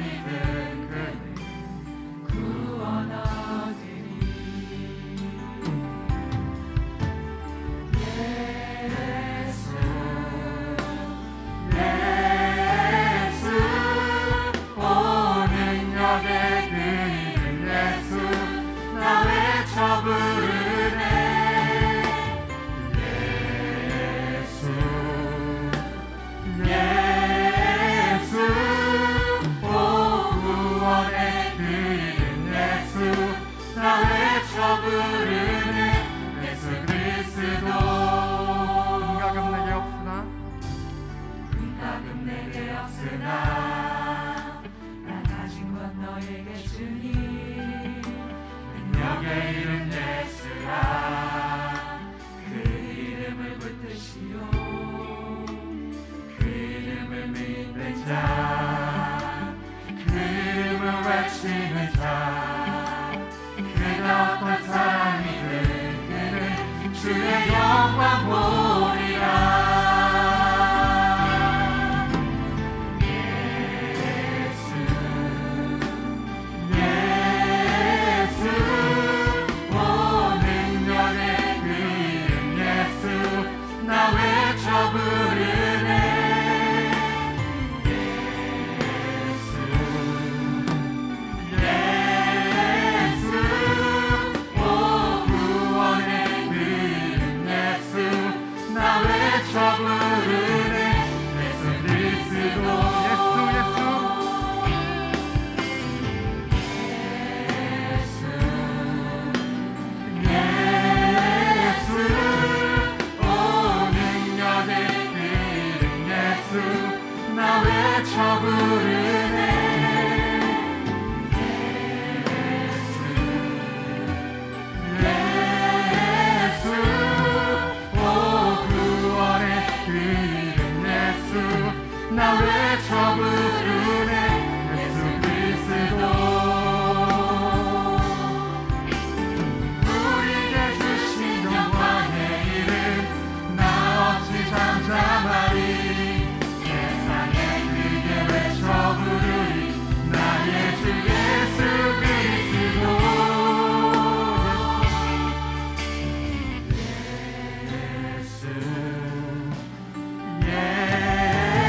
어디든 그는 구원 얻으리. 예수 예수 오 능력의 그 이름 예수 나 외쳐 부르네. 예수 예수 오 구원의 그 이름 예수 나 외쳐 부르네. 예수 그리스도 은가금 내게 없으나 은가금 내게 없으나 나 가진 건 너에게 주니. 능력의 이름 예수라 그 이름을 붙드시오. 그 이름을 믿는 자 그 이름을 외치는 자 그가 어떤 사람이든 그는 주의 영광 보리라. 예수 예수 오 능력의 그 이름 예수 나 외쳐 부르네. 예수 예수 오 구원의 그 이름 예수 나 외쳐 부르네. 예수 그리스도 예수 예수 예수 오 능력의 그 이름 예수 나 외쳐 부르네. 예수 예수 오 구원의 그 이름 예수 나 외쳐 부르네. 예수 그리스도 우리에게 주신 영광의 이름 나 어찌 잠잠하리. 세상에 크게 외쳐 부르리 나의 주 예수 그리스도. 예수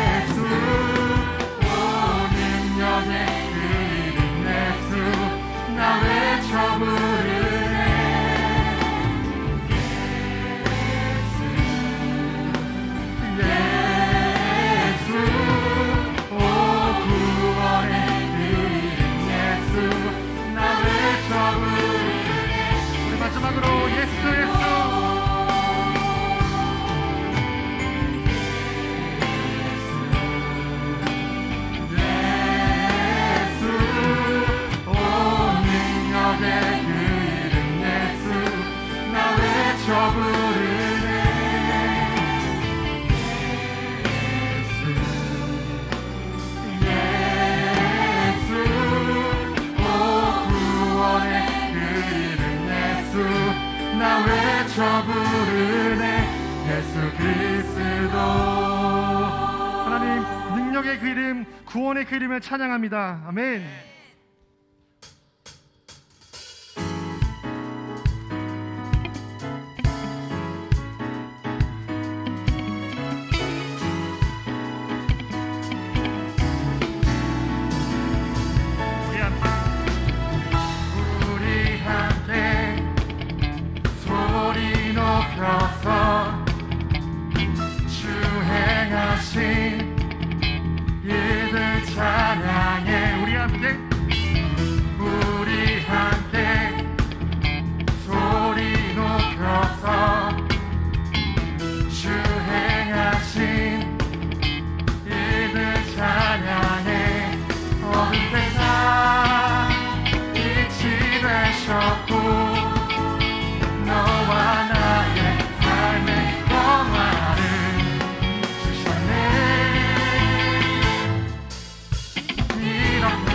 예수 오 능력의 그 이름 예수 나 외쳐 부르네. 예수 오 구원의 그 이름 예수 나 외쳐 부르네. 우리 마지막으로 예수 예수 예수 오 능력의 그 이름 예수 나 외쳐 부르네. 예수 오 구원의 그 이름 예수 나 외쳐 부르네. 예수 그리스도 하나님 능력의 그 이름 구원의 그 이름을 찬양합니다. 아멘. 우리 함께 소리 높여서 주 행하신 일들 찬양해. 우리 함께 소리 높여서 주 행하신 일들 찬양해. 온 세상 빛이 되셨고 너와 나의 삶의 평화를 주셨네. 이렇게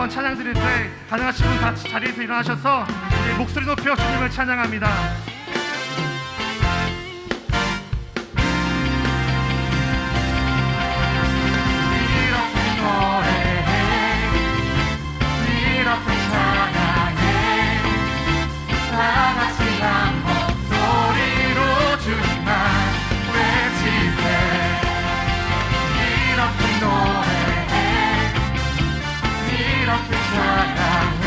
한번 찬양 드릴 때 가능하신 분 다 자리에서 일어나셔서 이제 목소리 높여 주님을 찬양합니다. 이렇게 노래해 이렇게 찬양해 다 같이 한 목소리로 주님만 외치세. 이렇게 노래해 이렇게 찬양해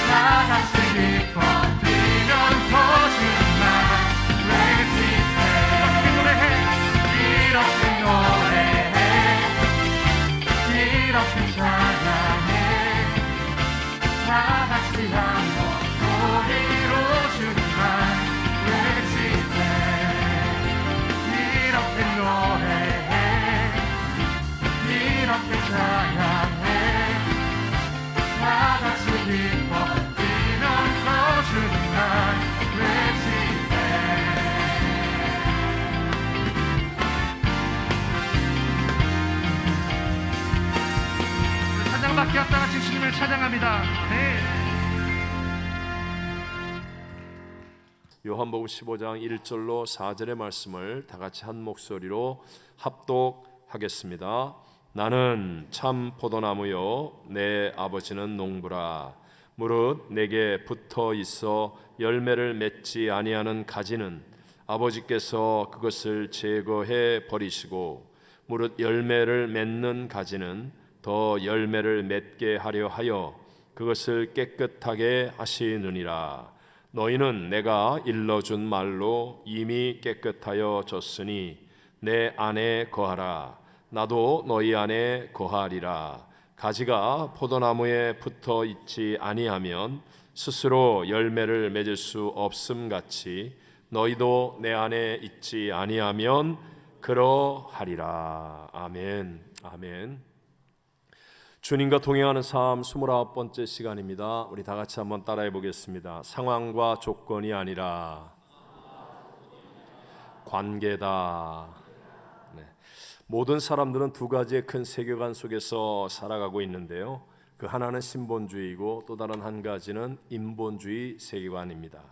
다 같이 기뻐 뛰면서 주님만 외치세. 이렇게 노래해 이렇게 노래해 이렇게 찬양해 다 같이 한 목소리로 주님만 외치세. 이렇게 노래해 이렇게 찬양해 다 같이 기뻐 뛰면서 주님만 외치세. 찬양받기 앞다가 지금 주님을 찬양합니다. 네. 요한복음 15장 1절로 4절의 말씀을 다 같이 한 목소리로 합독하겠습니다. 나는 참 포도나무요 내 아버지는 농부라. 무릇 내게 붙어 있어 열매를 맺지 아니하는 가지는 아버지께서 그것을 제거해 버리시고 무릇 열매를 맺는 가지는 더 열매를 맺게 하려 하여 그것을 깨끗하게 하시느니라. 너희는 내가 일러준 말로 이미 깨끗하여 졌으니 내 안에 거하라. 나도 너희 안에 거하리라. 가지가 포도나무에 붙어 있지 아니하면 스스로 열매를 맺을 수 없음 같이 너희도 내 안에 있지 아니하면 그러하리라. 아멘. 아멘. 주님과 동행하는 삶 29번째 시간입니다. 우리 다 같이 한번 따라해 보겠습니다. 상황과 조건이 아니라 관계다. 네. 모든 사람들은 두 가지의 큰 세계관 속에서 살아가고 있는데요. 그 하나는 신본주의이고 또 다른 한 가지는 인본주의 세계관입니다.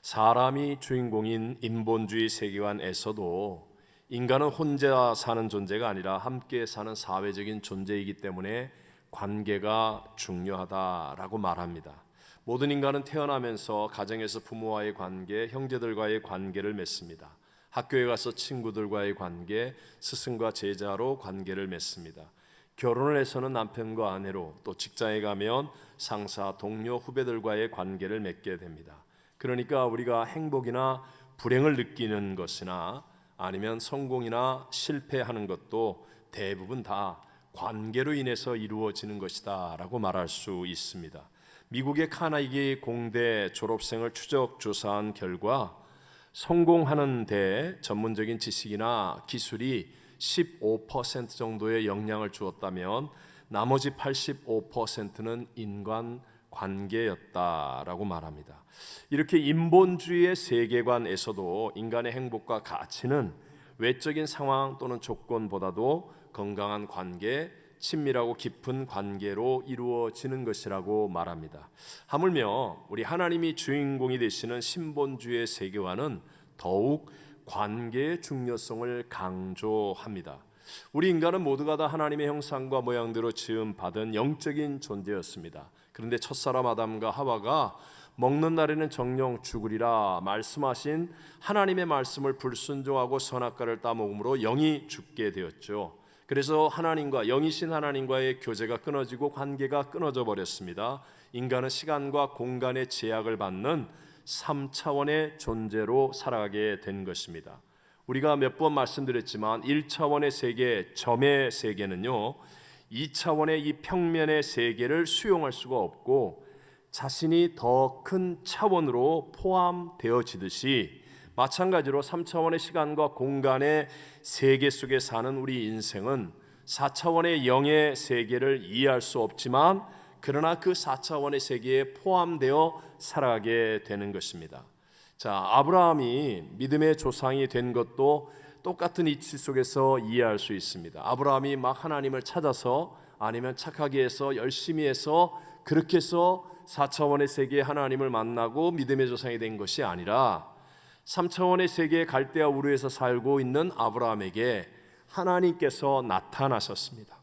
사람이 주인공인 인본주의 세계관에서도 인간은 혼자 사는 존재가 아니라 함께 사는 사회적인 존재이기 때문에 관계가 중요하다라고 말합니다. 모든 인간은 태어나면서 가정에서 부모와의 관계, 형제들과의 관계를 맺습니다. 학교에 가서 친구들과의 관계, 스승과 제자로 관계를 맺습니다. 결혼을 해서는 남편과 아내로, 또 직장에 가면 상사, 동료, 후배들과의 관계를 맺게 됩니다. 그러니까 우리가 행복이나 불행을 느끼는 것이나 아니면 성공이나 실패하는 것도 대부분 다 관계로 인해서 이루어지는 것이다 라고 말할 수 있습니다. 미국의 카네기 공대 졸업생을 추적 조사한 결과 성공하는 데 전문적인 지식이나 기술이 15% 정도의 영향을 주었다면 나머지 85%는 인간 관계였다라고 말합니다. 이렇게 인본주의의 세계관에서도 인간의 행복과 가치는 외적인 상황 또는 조건보다도 건강한 관계, 친밀하고 깊은 관계로 이루어지는 것이라고 말합니다. 하물며 우리 하나님이 주인공이 되시는 신본주의의 세계관은 더욱 관계의 중요성을 강조합니다. 우리 인간은 모두가 다 하나님의 형상과 모양대로 지음 받은 영적인 존재였습니다. 그런데 첫사람 아담과 하와가 먹는 날에는 정령 죽으리라 말씀하신 하나님의 말씀을 불순종하고 선악과를 따먹음으로 영이 죽게 되었죠. 그래서 하나님과 영이신 하나님과의 교제가 끊어지고 관계가 끊어져 버렸습니다. 인간은 시간과 공간의 제약을 받는 3차원의 존재로 살아가게 된 것입니다. 우리가 몇 번 말씀드렸지만 1차원의 세계, 점의 세계는요 2차원의 이 평면의 세계를 수용할 수가 없고 자신이 더 큰 차원으로 포함되어지듯이 마찬가지로 3차원의 시간과 공간의 세계 속에 사는 우리 인생은 4차원의 영의 세계를 이해할 수 없지만 그러나 그 4차원의 세계에 포함되어 살아가게 되는 것입니다. 자, 아브라함이 믿음의 조상이 된 것도 똑같은 이치 속에서 이해할 수 있습니다. 아브라함이 막 하나님을 찾아서 아니면 착하게 해서 열심히 해서 그렇게 해서 4차원의 세계에 하나님을 만나고 믿음의 조상이 된 것이 아니라 3차원의 세계에 갈대아 우르에서 살고 있는 아브라함에게 하나님께서 나타나셨습니다.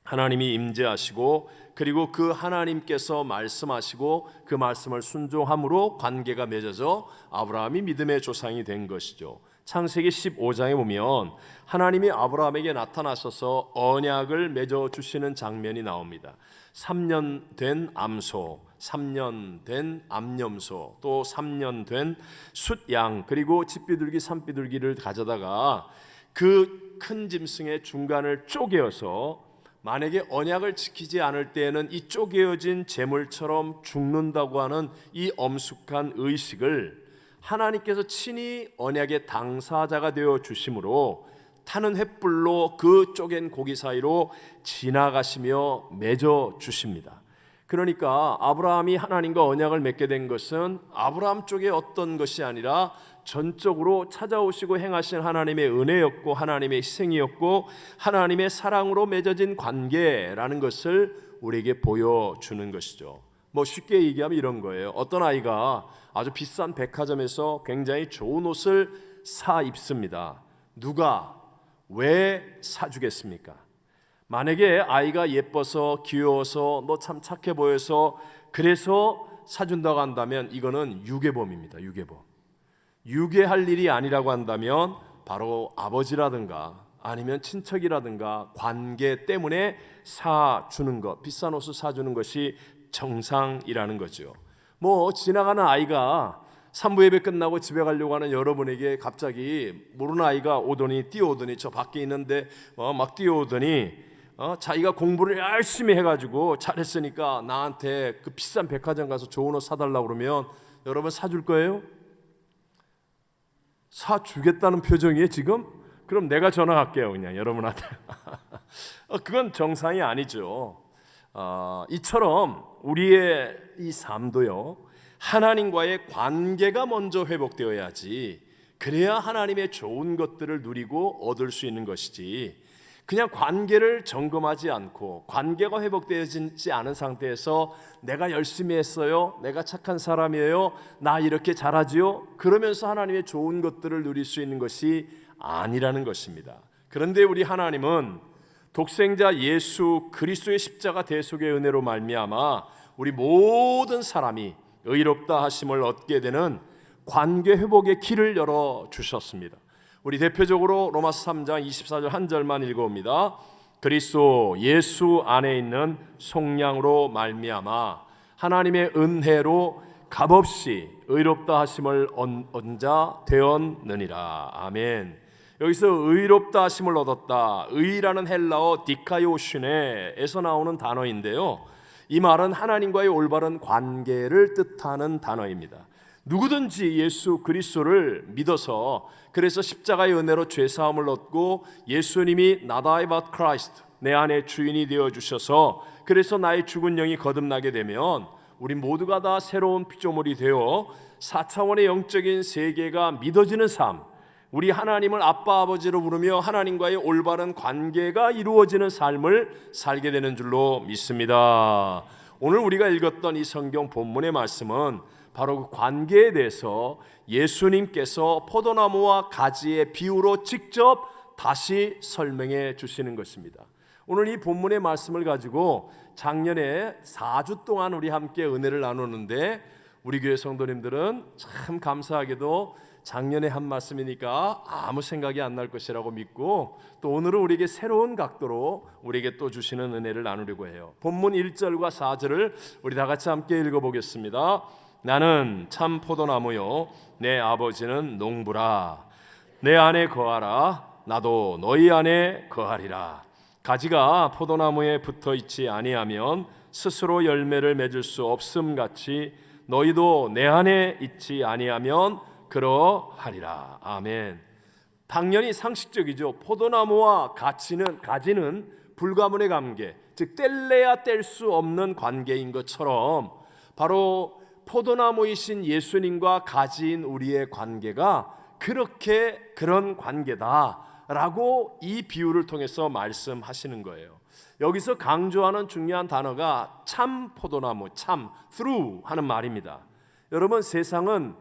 하나님이 임재하시고 그리고 그 하나님께서 말씀하시고 그 말씀을 순종함으로 관계가 맺어져 아브라함이 믿음의 조상이 된 것이죠. 창세기 15장에 보면 하나님이 아브라함에게 나타나셔서 언약을 맺어 주시는 장면이 나옵니다. 3년 된 암소, 3년 된 암염소, 또 3년 된 숫양, 그리고 집비둘기, 산비둘기를 가져다가 그 큰 짐승의 중간을 쪼개어서 만약에 언약을 지키지 않을 때에는 이 쪼개어진 재물처럼 죽는다고 하는 이 엄숙한 의식을 하나님께서 친히 언약의 당사자가 되어 주심으로 타는 횃불로 그 쪼갠 고기 사이로 지나가시며 맺어 주십니다. 그러니까 아브라함이 하나님과 언약을 맺게 된 것은 아브라함 쪽에 어떤 것이 아니라 전적으로 찾아오시고 행하신 하나님의 은혜였고 하나님의 희생이었고 하나님의 사랑으로 맺어진 관계라는 것을 우리에게 보여주는 것이죠. 뭐 쉽게 얘기하면 이런 거예요. 어떤 아이가 아주 비싼 백화점에서 굉장히 좋은 옷을 사 입습니다. 누가 왜 사주겠습니까? 만약에 아이가 예뻐서 귀여워서 너 참 착해 보여서 그래서 사준다고 한다면 이거는 유괴범입니다. 유괴범. 유괴할 일이 아니라고 한다면 바로 아버지라든가 아니면 친척이라든가 관계 때문에 사주는 것, 비싼 옷을 사주는 것이 정상이라는 거죠. 뭐 지나가는 아이가 산부 예배 끝나고 집에 가려고 하는 여러분에게 갑자기 모르는 아이가 오더니 뛰어오더니 저 밖에 있는데 막 뛰어오더니 자기가 공부를 열심히 해가지고 잘했으니까 나한테 그 비싼 백화점 가서 좋은 옷 사달라고 그러면 여러분 사줄 거예요? 사주겠다는 표정이에요 지금? 그럼 내가 전화할게요 그냥 여러분한테. 그건 정상이 아니죠. 이처럼 우리의 이 삶도요 하나님과의 관계가 먼저 회복되어야지 그래야 하나님의 좋은 것들을 누리고 얻을 수 있는 것이지 그냥 관계를 점검하지 않고 관계가 회복되어지지 않은 상태에서 내가 열심히 했어요, 내가 착한 사람이에요, 나 이렇게 잘하지요 그러면서 하나님의 좋은 것들을 누릴 수 있는 것이 아니라는 것입니다. 그런데 우리 하나님은 독생자 예수 그리스도의 십자가 대속의 은혜로 말미암아 우리 모든 사람이 의롭다 하심을 얻게 되는 관계 회복의 길을 열어 주셨습니다. 우리 대표적으로 로마서 3장 24절 한 절만 읽어봅니다. 그리스도 예수 안에 있는 속량으로 말미암아 하나님의 은혜로 값없이 의롭다 하심을 얻은 자 되었느니라. 아멘. 여기서 의롭다 하심을 얻었다. 의라는 헬라어 디카요슈네에서 나오는 단어인데요. 이 말은 하나님과의 올바른 관계를 뜻하는 단어입니다. 누구든지 예수 그리스도를 믿어서 그래서 십자가의 은혜로 죄사함을 얻고 예수님이 Not I but Christ 내 안에 주인이 되어 주셔서 그래서 나의 죽은 영이 거듭나게 되면 우리 모두가 다 새로운 피조물이 되어 4차원의 영적인 세계가 믿어지는 삶, 우리 하나님을 아빠 아버지로 부르며 하나님과의 올바른 관계가 이루어지는 삶을 살게 되는 줄로 믿습니다. 오늘 우리가 읽었던 이 성경 본문의 말씀은 바로 그 관계에 대해서 예수님께서 포도나무와 가지의 비유로 직접 다시 설명해 주시는 것입니다. 오늘 이 본문의 말씀을 가지고 작년에 4주 동안 우리 함께 은혜를 나누는데 우리 교회 성도님들은 참 감사하게도 작년에 한 말씀이니까 아무 생각이 안 날 것이라고 믿고 또 오늘은 우리에게 새로운 각도로 우리에게 또 주시는 은혜를 나누려고 해요. 본문 1절과 4절을 우리 다 같이 함께 읽어보겠습니다. 나는 참 포도나무요 내 아버지는 농부라. 내 안에 거하라. 나도 너희 안에 거하리라. 가지가 포도나무에 붙어 있지 아니하면 스스로 열매를 맺을 수 없음 같이 너희도 내 안에 있지 아니하면 그러하리라. 아멘. 당연히 상식적이죠. 포도나무와 가지는 불가문의 관계, 즉 뗄래야 뗄 수 없는 관계인 것처럼 바로 포도나무이신 예수님과 가지인 우리의 관계가 그런 관계다 라고 이 비유를 통해서 말씀하시는 거예요. 여기서 강조하는 중요한 단어가 참 포도나무, 참, true 하는 말입니다. 여러분, 세상은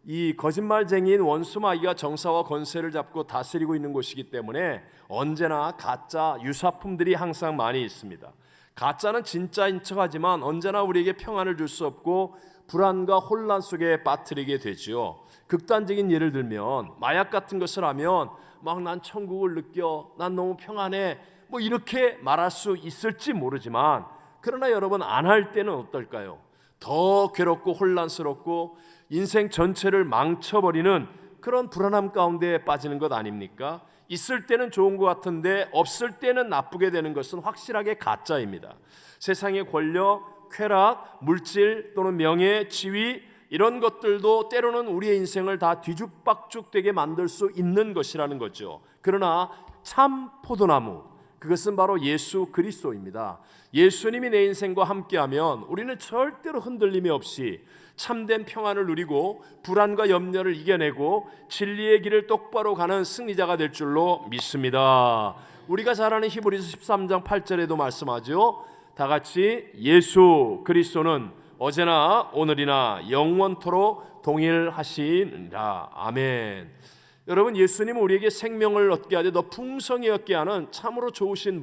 이 거짓말쟁이인 원수마귀가 정사와 권세를 잡고 다스리고 있는 곳이기 때문에 언제나 가짜 유사품들이 항상 많이 있습니다. 가짜는 진짜인 척하지만 언제나 우리에게 평안을 줄 수 없고 불안과 혼란 속에 빠뜨리게 되지요. 극단적인 예를 들면 마약 같은 것을 하면 막 난 천국을 느껴, 난 너무 평안해, 뭐 이렇게 말할 수 있을지 모르지만, 그러나 여러분, 안 할 때는 어떨까요? 더 괴롭고 혼란스럽고 인생 전체를 망쳐버리는 그런 불안함 가운데 빠지는 것 아닙니까? 있을 때는 좋은 것 같은데 없을 때는 나쁘게 되는 것은 확실하게 가짜입니다. 세상의 권력, 쾌락, 물질 또는 명예, 지위, 이런 것들도 때로는 우리의 인생을 다 뒤죽박죽되게 만들 수 있는 것이라는 거죠. 그러나 참 포도나무, 그것은 바로 예수 그리스도입니다. 예수님이 내 인생과 함께하면 우리는 절대로 흔들림이 없이 참된 평안을 누리고 불안과 염려를 이겨내고 진리의 길을 똑바로 가는 승리자가 될 줄로 믿습니다. 우리가 잘 아는 히브리서 13장 8절에도 말씀하죠. 다 같이 예수 그리스도는 어제나 오늘이나 영원토록 동일하시니라. 아멘. 여러분, 예수님은 우리에게 생명을 얻게 하되 더 풍성히 얻게 하는 참으로 좋으신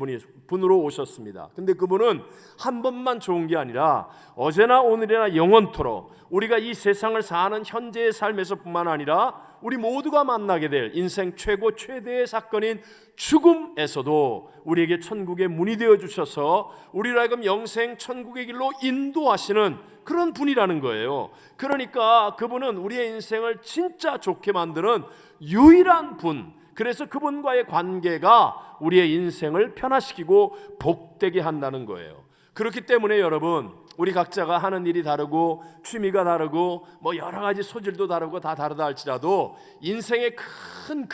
분으로 오셨습니다. 근데 그분은 한 번만 좋은 게 아니라 어제나 오늘이나 영원토록 우리가 이 세상을 사는 현재의 삶에서뿐만 아니라 우리 모두가 만나게 될 인생 최고의 사건인 죽음에서도 우리에게 천국의 문이 되어 주셔서 우리로 하여금 영생 천국의 길로 인도하시는 그런 분이라는 거예요. 그러니까 그분은 우리의 인생을 진짜 좋게 만드는 유일한 분, 그래서 그분과의 관계가 우리의 인생을 편화시키고 복되게 한다는 거예요. 그렇기 때문에 여러분, 우리 각자가 하는 일이 다르고 취미가 다르고 뭐 여러 가지 소질도 다르고 다 다르다 할지라도 인생의 큰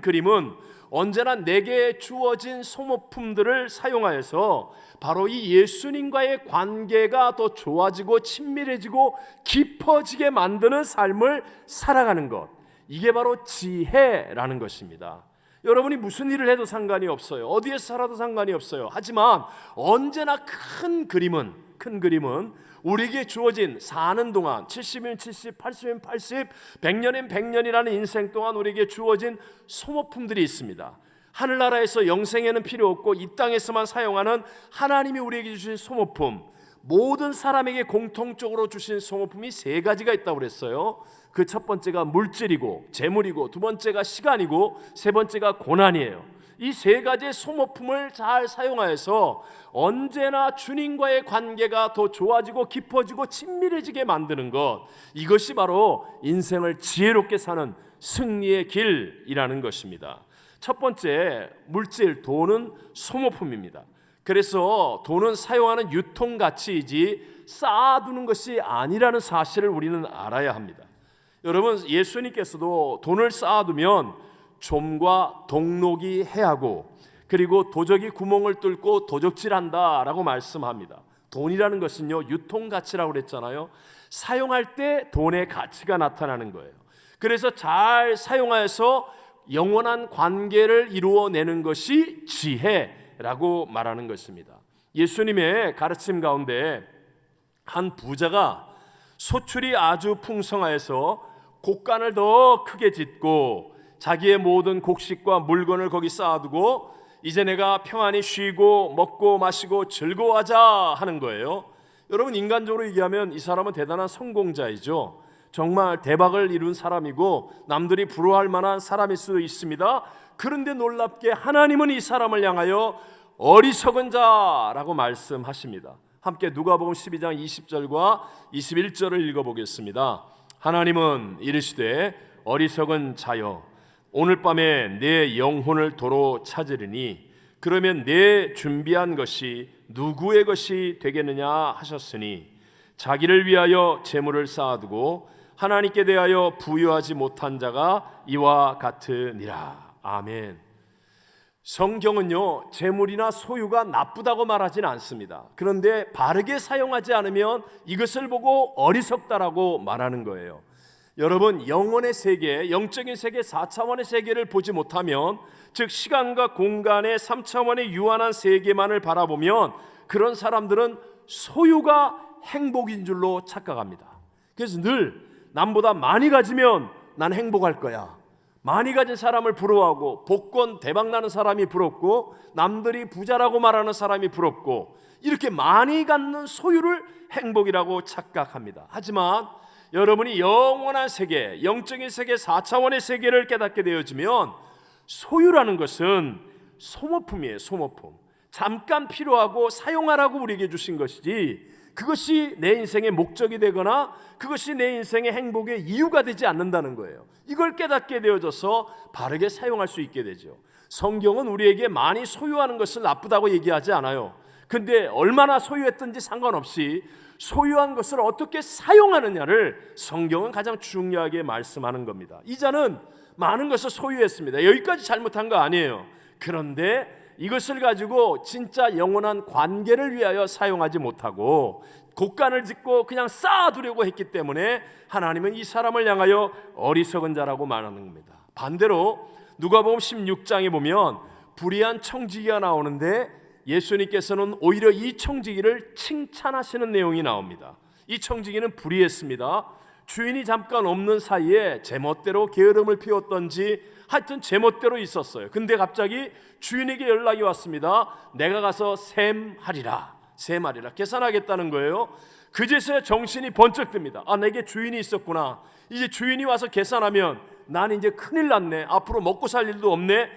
그림은 언제나 내게 주어진 소모품들을 사용하여서 바로 이 예수님과의 관계가 더 좋아지고 친밀해지고 깊어지게 만드는 삶을 살아가는 것, 이게 바로 지혜라는 것입니다. 여러분이 무슨 일을 해도 상관이 없어요. 어디에 살아도 상관이 없어요. 하지만 언제나 큰 그림은 우리에게 주어진 사는 동안 70년 70, 80년 80, 100년엔 100년이라는 인생 동안 우리에게 주어진 소모품들이 있습니다. 하늘나라에서 영생에는 필요 없고 이 땅에서만 사용하는 하나님이 우리에게 주신 소모품, 모든 사람에게 공통적으로 주신 소모품이 세 가지가 있다고 그랬어요. 그 첫 번째가 물질이고 재물이고, 두 번째가 시간이고, 세 번째가 고난이에요. 이 세 가지의 소모품을 잘 사용하여서 언제나 주님과의 관계가 더 좋아지고 깊어지고 친밀해지게 만드는 것, 이것이 바로 인생을 지혜롭게 사는 승리의 길이라는 것입니다. 첫 번째, 물질, 돈은 소모품입니다. 그래서 돈은 사용하는 유통가치이지 쌓아두는 것이 아니라는 사실을 우리는 알아야 합니다. 여러분, 예수님께서도 돈을 쌓아두면 좀과 동록이 해하고 그리고 도적이 구멍을 뚫고 도적질한다라고 말씀합니다. 돈이라는 것은요, 유통가치라고 그랬잖아요. 사용할 때 돈의 가치가 나타나는 거예요. 그래서 잘 사용하여서 영원한 관계를 이루어내는 것이 지혜라고 말하는 것입니다. 예수님의 가르침 가운데 한 부자가 소출이 아주 풍성하여서 곡간을 더 크게 짓고 자기의 모든 곡식과 물건을 거기 쌓아두고 이제 내가 평안히 쉬고 먹고 마시고 즐거워하자 하는 거예요. 여러분, 인간적으로 얘기하면 이 사람은 대단한 성공자이죠. 정말 대박을 이룬 사람이고 남들이 부러워할 만한 사람일 수도 있습니다. 그런데 놀랍게 하나님은 이 사람을 향하여 어리석은 자라고 말씀하십니다. 함께 누가복음 12장 20절과 21절을 읽어보겠습니다. 하나님은 이르시되 어리석은 자여, 오늘 밤에 내 영혼을 도로 찾으리니 그러면 내 준비한 것이 누구의 것이 되겠느냐 하셨으니 자기를 위하여 재물을 쌓아두고 하나님께 대하여 부유하지 못한 자가 이와 같으니라. 아멘. 성경은요, 재물이나 소유가 나쁘다고 말하진 않습니다. 그런데 바르게 사용하지 않으면 이것을 보고 어리석다라고 말하는 거예요. 여러분, 영혼의 세계, 영적인 세계 4차원의 세계를 보지 못하면, 즉 시간과 공간의 3차원의 유한한 세계만을 바라보면 그런 사람들은 소유가 행복인 줄로 착각합니다. 그래서 늘 남보다 많이 가지면 난 행복할 거야, 많이 가진 사람을 부러워하고, 복권 대박나는 사람이 부럽고, 남들이 부자라고 말하는 사람이 부럽고, 이렇게 많이 갖는 소유를 행복이라고 착각합니다. 하지만 여러분이 영원한 세계, 영적인 세계 4차원의 세계를 깨닫게 되어지면 소유라는 것은 소모품이에요. 소모품. 잠깐 필요하고 사용하라고 우리에게 주신 것이지, 그것이 내 인생의 목적이 되거나 그것이 내 인생의 행복의 이유가 되지 않는다는 거예요. 이걸 깨닫게 되어져서 바르게 사용할 수 있게 되죠. 성경은 우리에게 많이 소유하는 것을 나쁘다고 얘기하지 않아요. 근데 얼마나 소유했든지 상관없이 소유한 것을 어떻게 사용하느냐를 성경은 가장 중요하게 말씀하는 겁니다. 이자는 많은 것을 소유했습니다. 여기까지 잘못한 거 아니에요. 그런데 이것을 가지고 진짜 영원한 관계를 위하여 사용하지 못하고 곡간을 짓고 그냥 쌓아두려고 했기 때문에 하나님은 이 사람을 향하여 어리석은 자라고 말하는 겁니다. 반대로 누가복음 16장에 보면 불의한 청지기가 나오는데 예수님께서는 오히려 이 청지기를 칭찬하시는 내용이 나옵니다. 이 청지기는 불의했습니다. 주인이 잠깐 없는 사이에 제멋대로 게으름을 피웠던지 하여튼 제멋대로 있었어요. 근데 갑자기 주인에게 연락이 왔습니다. 내가 가서 셈하리라, 계산하겠다는 거예요. 그제서야 정신이 번쩍 듭니다. 아, 내게 주인이 있었구나. 이제 주인이 와서 계산하면 난 이제 큰일 났네, 앞으로 먹고 살 일도 없네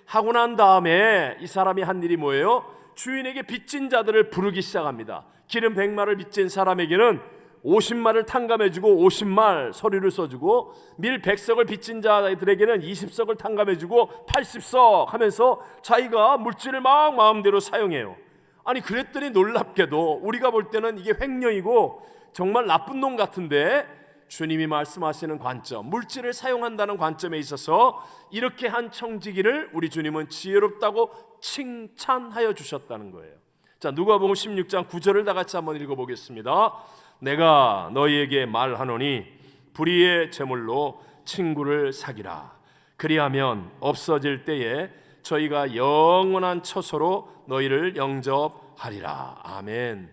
하고 난 다음에 이 사람이 한 일이 뭐예요? 주인에게 빚진 자들을 부르기 시작합니다. 기름 100마를 빚진 사람에게는 50마를 탕감해주고 50말 서류를 써주고, 밀 100석을 빚진 자들에게는 20석을 탕감해주고 80석 하면서 자기가 물질을 막 마음대로 사용해요. 아니, 그랬더니 놀랍게도 우리가 볼 때는 이게 횡령이고 정말 나쁜 놈 같은데, 주님이 말씀하시는 관점, 물질을 사용한다는 관점에 있어서 이렇게 한 청지기를 우리 주님은 지혜롭다고 칭찬하여 주셨다는 거예요. 자, 누가복음 16장 9절을 다 같이 한번 읽어보겠습니다. 내가 너희에게 말하노니 불의의 제물로 친구를 사기라. 그리하면 없어질 때에 저희가 영원한 처소로 너희를 영접하리라. 아멘.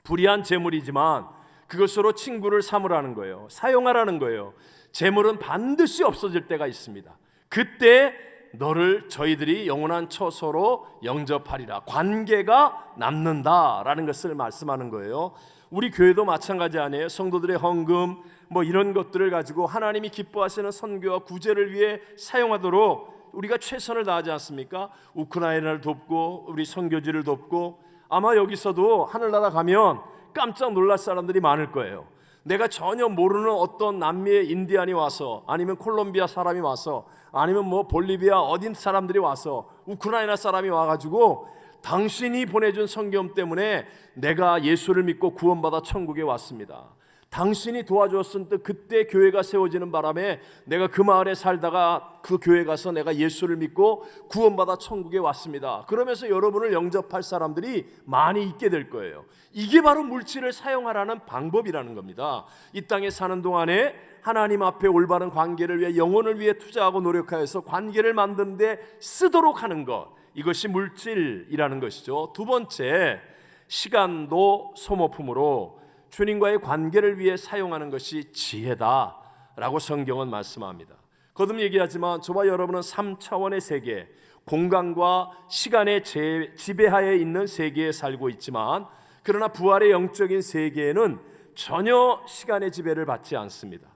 불의한 제물이지만 그것으로 친구를 삼으라는 거예요. 사용하라는 거예요. 제물은 반드시 없어질 때가 있습니다. 그때 너를 저희들이 영원한 처소로 영접하리라. 관계가 남는다라는 것을 말씀하는 거예요. 우리 교회도 마찬가지 아니에요? 성도들의 헌금 뭐 이런 것들을 가지고 하나님이 기뻐하시는 선교와 구제를 위해 사용하도록 우리가 최선을 다하지 않습니까? 우크라이나를 돕고 우리 선교지를 돕고, 아마 여기서도 하늘나라 가면 깜짝 놀랄 사람들이 많을 거예요. 내가 전혀 모르는 어떤 남미의 인디안이 와서, 아니면 콜롬비아 사람이 와서, 아니면 뭐 볼리비아 어딘 사람들이 와서, 우크라이나 사람이 와가지고 당신이 보내준 성경 때문에 내가 예수를 믿고 구원받아 천국에 왔습니다. 당신이 도와주었을 때 그때 교회가 세워지는 바람에 내가 그 마을에 살다가 그 교회 가서 내가 예수를 믿고 구원받아 천국에 왔습니다. 그러면서 여러분을 영접할 사람들이 많이 있게 될 거예요. 이게 바로 물질을 사용하라는 방법이라는 겁니다. 이 땅에 사는 동안에 하나님 앞에 올바른 관계를 위해, 영혼을 위해 투자하고 노력하여서 관계를 만드는 데 쓰도록 하는 것, 이것이 물질이라는 것이죠. 두 번째, 시간도 소모품으로 주님과의 관계를 위해 사용하는 것이 지혜다라고 성경은 말씀합니다. 거듭 얘기하지만 저와 여러분은 3차원의 세계, 공간과 시간의 지배하에 있는 세계에 살고 있지만, 그러나 부활의 영적인 세계에는 전혀 시간의 지배를 받지 않습니다.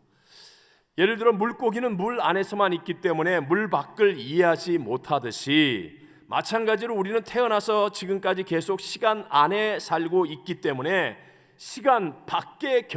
예를 들어 물고기는 물 안에서만 있기 때문에 물 밖을 이해하지 못하듯이, 마찬가지로 우리는 태어나서 지금까지 계속 시간 안에 살고 있기 때문에 시간 밖의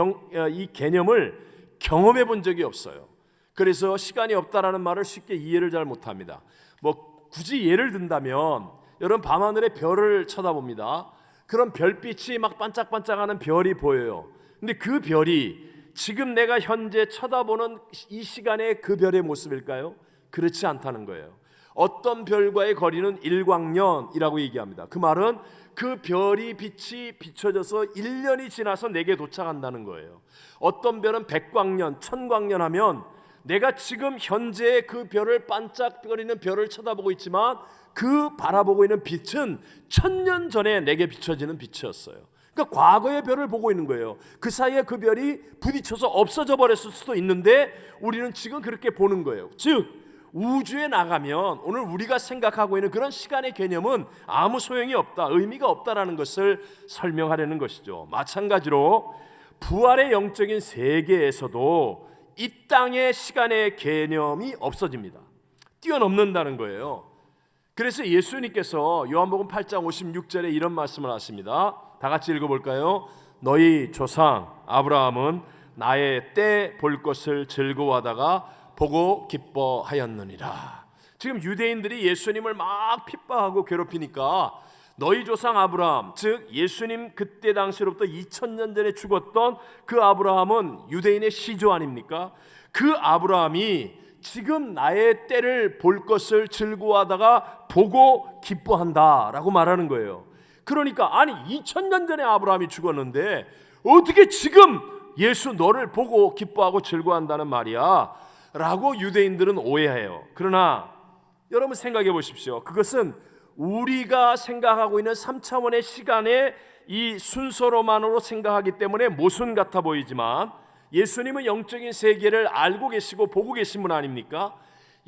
이 개념을 경험해 본 적이 없어요. 그래서 시간이 없다라는 말을 쉽게 이해를 잘 못합니다. 뭐 굳이 예를 든다면, 여러분 밤하늘의 별을 쳐다봅니다. 그런 별빛이 막 반짝반짝하는 별이 보여요. 근데 그 별이 지금 내가 현재 쳐다보는 이 시간의 그 별의 모습일까요? 그렇지 않다는 거예요. 어떤 별과의 거리는 일광년이라고 얘기합니다. 그 말은 그 별이 빛이 비춰져서 1년이 지나서 내게 도착한다는 거예요. 어떤 별은 100광년, 1000광년 하면 내가 지금 현재 그 별을 반짝거리는 별을 쳐다보고 있지만 그 바라보고 있는 빛은 1000년 전에 내게 비춰지는 빛이었어요. 그러니까 과거의 별을 보고 있는 거예요. 그 사이에 그 별이 부딪혀서 없어져 버렸을 수도 있는데 우리는 지금 그렇게 보는 거예요. 즉 우주에 나가면 오늘 우리가 생각하고 있는 그런 시간의 개념은 아무 소용이 없다, 의미가 없다라는 것을 설명하려는 것이죠. 마찬가지로 부활의 영적인 세계에서도 이 땅의 시간의 개념이 없어집니다. 뛰어넘는다는 거예요. 그래서 예수님께서 요한복음 8장 56절에 이런 말씀을 하십니다. 다 같이 읽어볼까요? 너희 조상 아브라함은 나의 때 볼 것을 즐거워하다가 보고 기뻐하였느니라. 지금 유대인들이 예수님을 막 핍박하고 괴롭히니까 너희 조상 아브라함, 즉 예수님 그때 당시로부터 2000년 전에 죽었던 그 아브라함은 유대인의 시조 아닙니까? 그 아브라함이 지금 나의 때를 볼 것을 즐거워하다가 보고 기뻐한다라고 말하는 거예요. 그러니까 아니 2000년 전에 아브라함이 죽었는데 어떻게 지금 예수 너를 보고 기뻐하고 즐거워한다는 말이야 라고 유대인들은 오해해요. 그러나 여러분 생각해 보십시오. 그것은 우리가 생각하고 있는 3차원의 시간의 이 순서로만으로 생각하기 때문에 모순 같아 보이지만 예수님은 영적인 세계를 알고 계시고 보고 계신 분 아닙니까?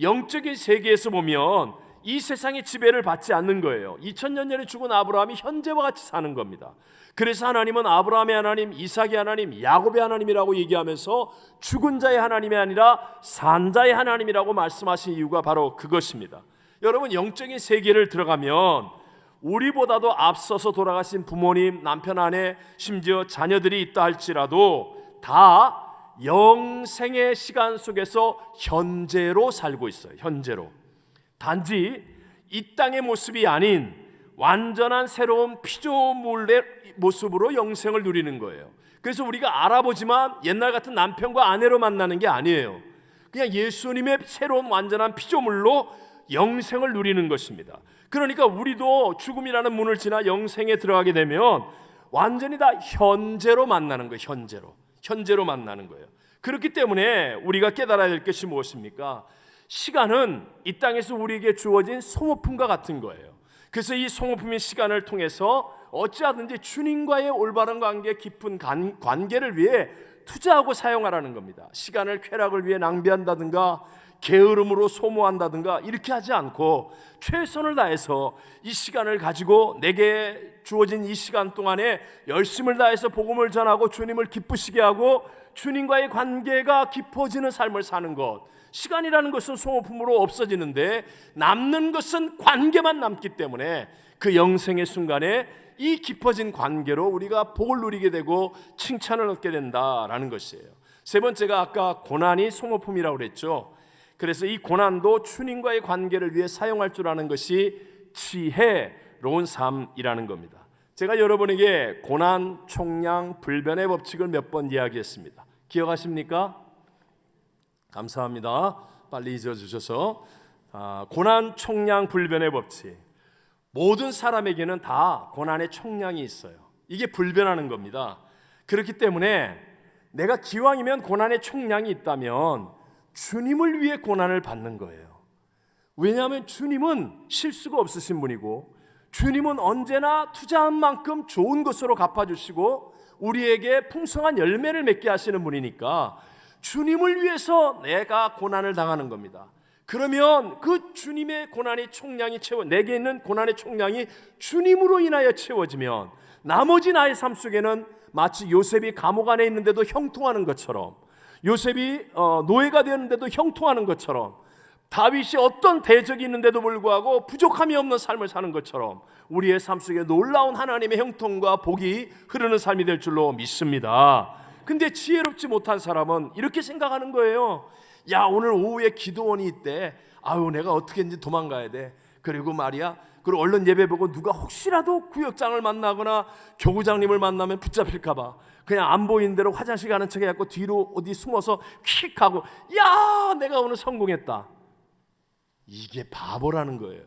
영적인 세계에서 보면 이 세상의 지배를 받지 않는 거예요. 2000년 전에 죽은 아브라함이 현재와 같이 사는 겁니다. 그래서 하나님은 아브라함의 하나님, 이삭의 하나님, 야곱의 하나님이라고 얘기하면서 죽은 자의 하나님이 아니라 산 자의 하나님이라고 말씀하신 이유가 바로 그것입니다. 여러분 영적인 세계를 들어가면 우리보다도 앞서서 돌아가신 부모님, 남편, 아내, 심지어 자녀들이 있다 할지라도 다 영생의 시간 속에서 현재로 살고 있어요. 현재로. 단지 이 땅의 모습이 아닌 완전한 새로운 피조물의 모습으로 영생을 누리는 거예요. 그래서 우리가 알아보지만 옛날 같은 남편과 아내로 만나는 게 아니에요. 그냥 예수님의 새로운 완전한 피조물로 영생을 누리는 것입니다. 그러니까 우리도 죽음이라는 문을 지나 영생에 들어가게 되면 완전히 다 현재로 만나는 거예요. 현재로 만나는 거예요. 그렇기 때문에 우리가 깨달아야 될 것이 무엇입니까? 시간은 이 땅에서 우리에게 주어진 소모품과 같은 거예요. 그래서 이 소모품인 시간을 통해서 어찌하든지 주님과의 올바른 관계, 깊은 관계를 위해 투자하고 사용하라는 겁니다. 시간을 쾌락을 위해 낭비한다든가 게으름으로 소모한다든가 이렇게 하지 않고 최선을 다해서 이 시간을 가지고 내게 주어진 이 시간 동안에 열심을 다해서 복음을 전하고 주님을 기쁘시게 하고 주님과의 관계가 깊어지는 삶을 사는 것. 시간이라는 것은 소모품으로 없어지는데 남는 것은 관계만 남기 때문에 그 영생의 순간에 이 깊어진 관계로 우리가 복을 누리게 되고 칭찬을 얻게 된다라는 것이에요. 세 번째가 아까 고난이 소모품이라고 그랬죠. 그래서 이 고난도 주님과의 관계를 위해 사용할 줄 아는 것이 지혜로운 삶이라는 겁니다. 제가 여러분에게 고난, 총량, 불변의 법칙을 몇 번 이야기했습니다. 기억하십니까? 감사합니다. 빨리 잊어주셔서. 고난, 총량, 불변의 법칙. 모든 사람에게는 다 고난의 총량이 있어요. 이게 불변하는 겁니다. 그렇기 때문에 내가 기왕이면 고난의 총량이 있다면 주님을 위해 고난을 받는 거예요. 왜냐하면 주님은 실수가 없으신 분이고 주님은 언제나 투자한 만큼 좋은 것으로 갚아주시고 우리에게 풍성한 열매를 맺게 하시는 분이니까 주님을 위해서 내가 고난을 당하는 겁니다. 그러면 그 주님의 고난의 총량이 내게 있는 고난의 총량이 주님으로 인하여 채워지면 나머지 나의 삶 속에는 마치 요셉이 감옥 안에 있는데도 형통하는 것처럼, 요셉이 노예가 되었는데도 형통하는 것처럼, 다윗이 어떤 대적이 있는데도 불구하고 부족함이 없는 삶을 사는 것처럼 우리의 삶 속에 놀라운 하나님의 형통과 복이 흐르는 삶이 될 줄로 믿습니다. 근데 지혜롭지 못한 사람은 이렇게 생각하는 거예요. 야, 오늘 오후에 기도원이 있대. 아유, 내가 어떻게든지 도망가야 돼. 그리고 말이야, 그리고 얼른 예배 보고 누가 혹시라도 구역장을 만나거나 교구장님을 만나면 붙잡힐까봐 그냥 안 보이는 대로 화장실 가는 척 해갖고 뒤로 어디 숨어서 킥 하고, 야, 내가 오늘 성공했다. 이게 바보라는 거예요.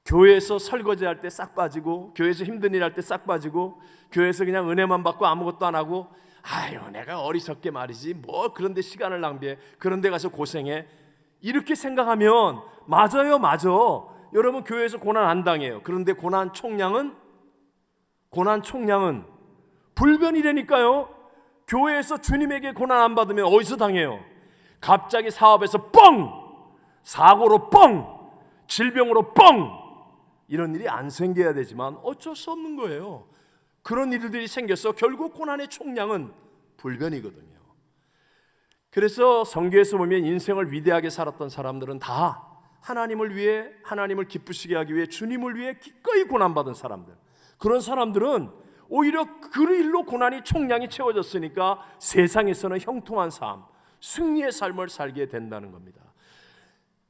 교회에서 설거지할 때 싹 빠지고, 교회에서 힘든 일 할 때 싹 빠지고, 교회에서 그냥 은혜만 받고 아무것도 안 하고, 아유 내가 어리석게 말이지 뭐 그런데 시간을 낭비해, 그런데 가서 고생해, 이렇게 생각하면 맞아요. 맞아. 여러분 교회에서 고난 안 당해요. 그런데 고난 총량은 불변이라니까요. 교회에서 주님에게 고난 안 받으면 어디서 당해요? 갑자기 사업에서 뻥, 사고로 뻥, 질병으로 뻥, 이런 일이 안 생겨야 되지만 어쩔 수 없는 거예요. 그런 일들이 생겨서 결국 고난의 총량은 불변이거든요. 그래서 성경에서 보면 인생을 위대하게 살았던 사람들은 다 하나님을 위해, 하나님을 기쁘시게 하기 위해, 주님을 위해 기꺼이 고난받은 사람들, 그런 사람들은 오히려 그 일로 고난이 총량이 채워졌으니까 세상에서는 형통한 삶, 승리의 삶을 살게 된다는 겁니다.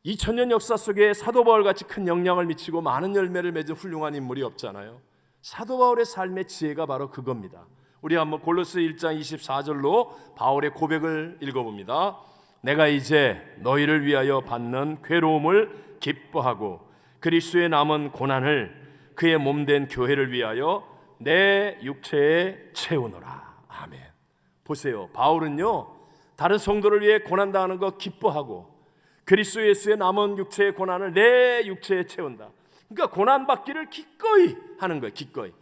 2000년 역사 속에 사도 바울같이 큰 영향을 미치고 많은 열매를 맺은 훌륭한 인물이 없잖아요. 사도 바울의 삶의 지혜가 바로 그겁니다. 우리 한번 골로새 1장 24절로 바울의 고백을 읽어봅니다. 내가 이제 너희를 위하여 받는 괴로움을 기뻐하고 그리스도의 남은 고난을 그의 몸된 교회를 위하여 내 육체에 채우노라. 아멘. 보세요. 바울은요, 다른 성도를 위해 고난당하는 거 기뻐하고 그리스도 예수의 남은 육체의 고난을 내 육체에 채운다. 그러니까 고난받기를 기꺼이 하는 거예요. 기꺼이.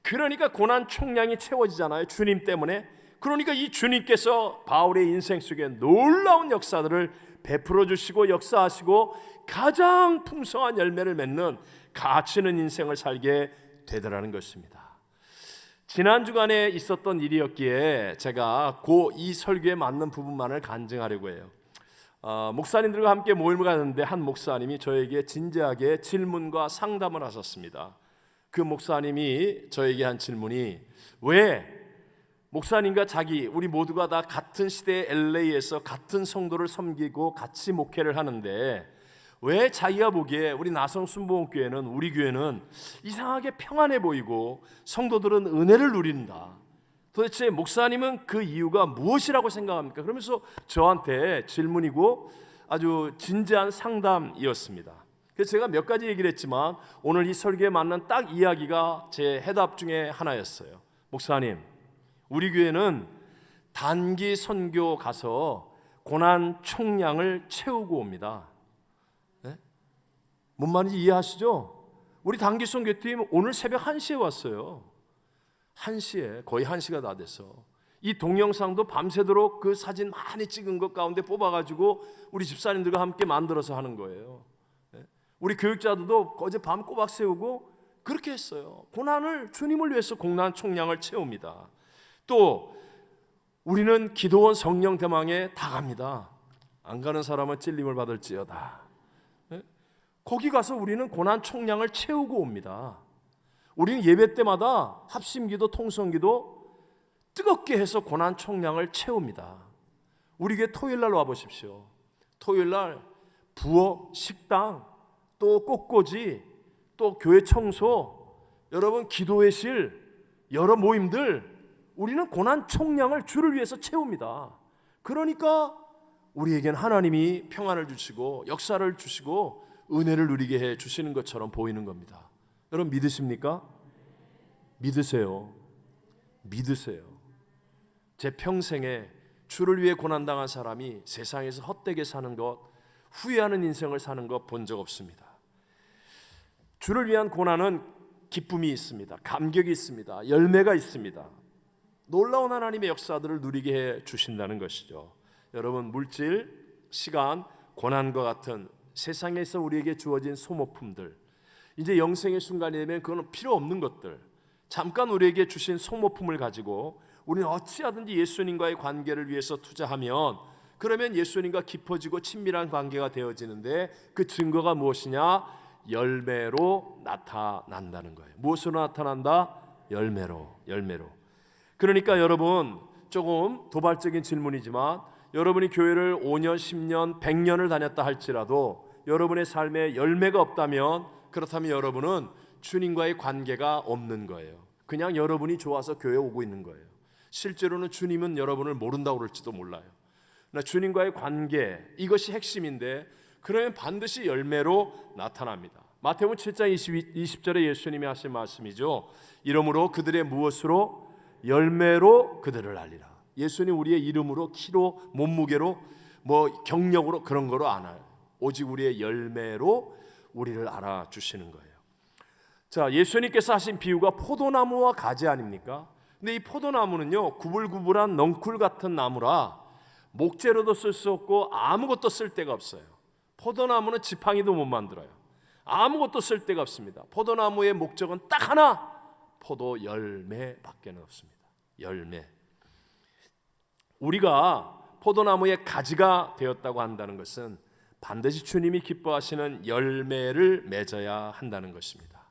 그러니까 고난 총량이 채워지잖아요. 주님 때문에. 그러니까 이 주님께서 바울의 인생 속에 놀라운 역사들을 베풀어 주시고 역사하시고 가장 풍성한 열매를 맺는 가치 있는 인생을 살게 되더라는 것입니다. 지난 주간에 있었던 일이었기에 제가 이 설교에 맞는 부분만을 간증하려고 해요. 목사님들과 함께 모임을 가는데 한 목사님이 저에게 진지하게 질문과 상담을 하셨습니다. 그 목사님이 저에게 한 질문이, 왜 목사님과 우리 모두가 다 같은 시대의 LA에서 같은 성도를 섬기고 같이 목회를 하는데 왜 자기가 보기에 우리 나성순복음교회는, 우리 교회는 이상하게 평안해 보이고 성도들은 은혜를 누린다. 도대체 목사님은 그 이유가 무엇이라고 생각합니까? 그러면서 저한테 질문이고 아주 진지한 상담이었습니다. 그래서 제가 몇 가지 얘기를 했지만 오늘 이 설교에 맞는 딱 이야기가 제 해답 중에 하나였어요. 목사님, 우리 교회는 단기 선교 가서 고난 총량을 채우고 옵니다. 네? 뭔 말인지 이해하시죠? 우리 단기 선교팀 오늘 새벽 1시에 왔어요. 1시에, 거의 1시가 다 돼서 이 동영상도 밤새도록 그 사진 많이 찍은 것 가운데 뽑아가지고 우리 집사님들과 함께 만들어서 하는 거예요. 우리 교육자들도 어제 밤 꼬박 세우고 그렇게 했어요. 고난을, 주님을 위해서 고난 총량을 채웁니다. 또 우리는 기도원 성령 대망에 다 갑니다. 안 가는 사람은 찔림을 받을지어다. 거기 가서 우리는 고난 총량을 채우고 옵니다. 우리는 예배 때마다 합심기도, 통성기도 뜨겁게 해서 고난 총량을 채웁니다. 우리 교회 토요일날 와보십시오. 토요일날 부엌, 식당, 또 꽃꽂이, 또 교회 청소, 여러분 기도회실, 여러 모임들, 우리는 고난 총량을 주를 위해서 채웁니다. 그러니까 우리에겐 하나님이 평안을 주시고 역사를 주시고 은혜를 누리게 해 주시는 것처럼 보이는 겁니다. 여러분 믿으십니까? 믿으세요. 믿으세요. 제 평생에 주를 위해 고난당한 사람이 세상에서 헛되게 사는 것, 후회하는 인생을 사는 것 본 적 없습니다. 주를 위한 고난은 기쁨이 있습니다. 감격이 있습니다. 열매가 있습니다. 놀라운 하나님의 역사들을 누리게 해 주신다는 것이죠. 여러분, 물질, 시간, 고난과 같은 세상에서 우리에게 주어진 소모품들, 이제 영생의 순간이 되면 그건 필요 없는 것들, 잠깐 우리에게 주신 소모품을 가지고 우리는 어찌하든지 예수님과의 관계를 위해서 투자하면, 그러면 예수님과 깊어지고 친밀한 관계가 되어지는데 그 증거가 무엇이냐? 열매로 나타난다는 거예요. 무엇으로 나타난다? 열매로. 그러니까 여러분, 조금 도발적인 질문이지만 여러분이 교회를 5년, 10년, 100년을 다녔다 할지라도 여러분의 삶에 열매가 없다면, 그렇다면 여러분은 주님과의 관계가 없는 거예요. 그냥 여러분이 좋아서 교회에 오고 있는 거예요. 실제로는 주님은 여러분을 모른다고 그럴지도 몰라요. 주님과의 관계, 이것이 핵심인데 그러면 반드시 열매로 나타납니다. 마태복음 7장 20절에 예수님이 하신 말씀이죠. 이러므로 그들의 무엇으로? 열매로 그들을 알리라. 예수님 우리의 이름으로, 키로, 몸무게로, 경력으로 그런 거로 안 알아요. 오직 우리의 열매로 우리를 알아주시는 거예요. 자, 예수님께서 하신 비유가 포도나무와 가지 아닙니까? 근데 이 포도나무는요, 구불구불한 넝쿨 같은 나무라 목재로도 쓸 수 없고 아무것도 쓸 데가 없어요. 포도나무는 지팡이도 못 만들어요. 아무것도 쓸 데가 없습니다. 포도나무의 목적은 딱 하나, 포도 열매밖에 없습니다. 열매. 우리가 포도나무의 가지가 되었다고 한다는 것은 반드시 주님이 기뻐하시는 열매를 맺어야 한다는 것입니다.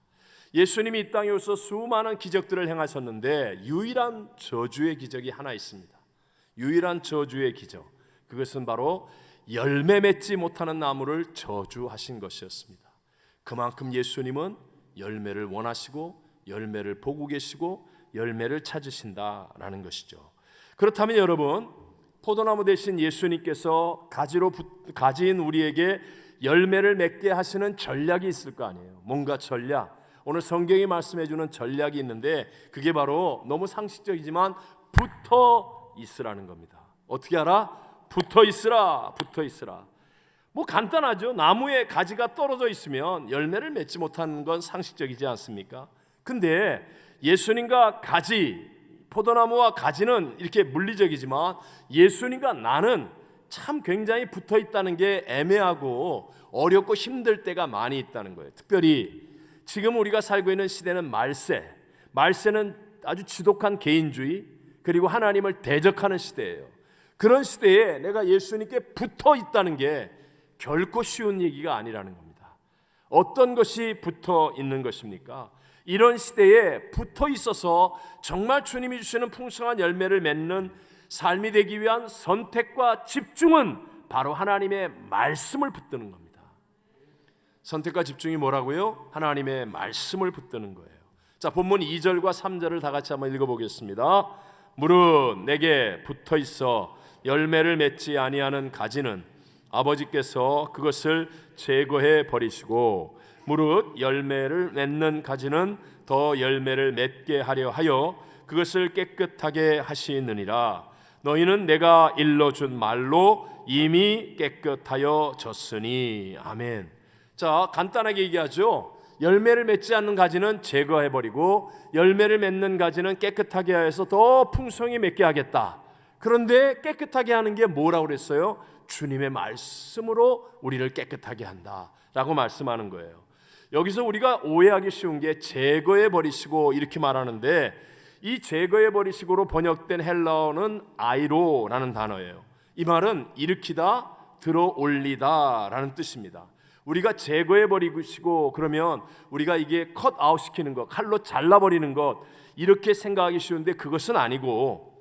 예수님이 이 땅에 오셔서 수많은 기적들을 행하셨는데 유일한 저주의 기적이 하나 있습니다. 유일한 저주의 기적, 그것은 바로 열매 맺지 못하는 나무를 저주하신 것이었습니다. 그만큼 예수님은 열매를 원하시고 열매를 보고 계시고 열매를 찾으신다라는 것이죠. 그렇다면 여러분, 포도나무 대신 예수님께서 가지인 우리에게 열매를 맺게 하시는 전략이 있을 거 아니에요. 뭔가 전략. 오늘 성경이 말씀해 주는 전략이 있는데 그게 바로 너무 상식적이지만 붙어 있으라는 겁니다. 어떻게 알아? 붙어 있으라. 붙어 있으라. 뭐 간단하죠. 나무에 가지가 떨어져 있으면 열매를 맺지 못하는 건 상식적이지 않습니까? 근데 예수님과 가지, 포도나무와 가지는 이렇게 물리적이지만 예수님과 나는 참 굉장히 붙어 있다는 게 애매하고 어렵고 힘들 때가 많이 있다는 거예요. 특별히 지금 우리가 살고 있는 시대는 말세는 아주 지독한 개인주의, 그리고 하나님을 대적하는 시대예요. 그런 시대에 내가 예수님께 붙어 있다는 게 결코 쉬운 얘기가 아니라는 겁니다. 어떤 것이 붙어 있는 것입니까? 이런 시대에 붙어 있어서 정말 주님이 주시는 풍성한 열매를 맺는 삶이 되기 위한 선택과 집중은 바로 하나님의 말씀을 붙드는 겁니다. 선택과 집중이 뭐라고요? 하나님의 말씀을 붙드는 거예요. 자, 본문 2절과 3절을 다 같이 한번 읽어보겠습니다. 무릇 내게 붙어 있어 열매를 맺지 아니하는 가지는 아버지께서 그것을 제거해 버리시고, 무릇 열매를 맺는 가지는 더 열매를 맺게 하려 하여 그것을 깨끗하게 하시느니라. 너희는 내가 일러준 말로 이미 깨끗하여 졌으니. 아멘. 자, 간단하게 얘기하죠. 열매를 맺지 않는 가지는 제거해버리고 열매를 맺는 가지는 깨끗하게 해서 더 풍성히 맺게 하겠다. 그런데 깨끗하게 하는 게 뭐라고 그랬어요? 주님의 말씀으로 우리를 깨끗하게 한다라고 말씀하는 거예요. 여기서 우리가 오해하기 쉬운 게 제거해버리시고 이렇게 말하는데, 이 제거해버리시고로 번역된 헬라어는 아이로라는 단어예요. 이 말은 일으키다, 들어올리다 라는 뜻입니다. 우리가 제거해버리시고 그러면 우리가 이게 컷아웃 시키는 것, 칼로 잘라버리는 것, 이렇게 생각하기 쉬운데 그것은 아니고,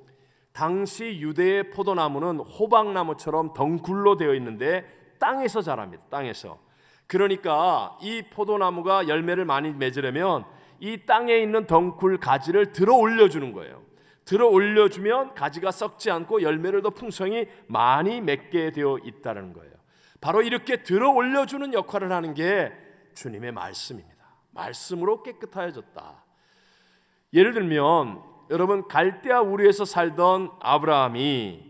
당시 유대의 포도나무는 호박나무처럼 덩굴로 되어 있는데 땅에서 자랍니다. 땅에서. 그러니까 이 포도나무가 열매를 많이 맺으려면 이 땅에 있는 덩굴 가지를 들어 올려주는 거예요. 들어 올려주면 가지가 썩지 않고 열매를 더 풍성히 많이 맺게 되어 있다는 거예요. 바로 이렇게 들어 올려주는 역할을 하는 게 주님의 말씀입니다. 말씀으로 깨끗하여졌다. 예를 들면 여러분, 갈대아 우르에서 살던 아브라함이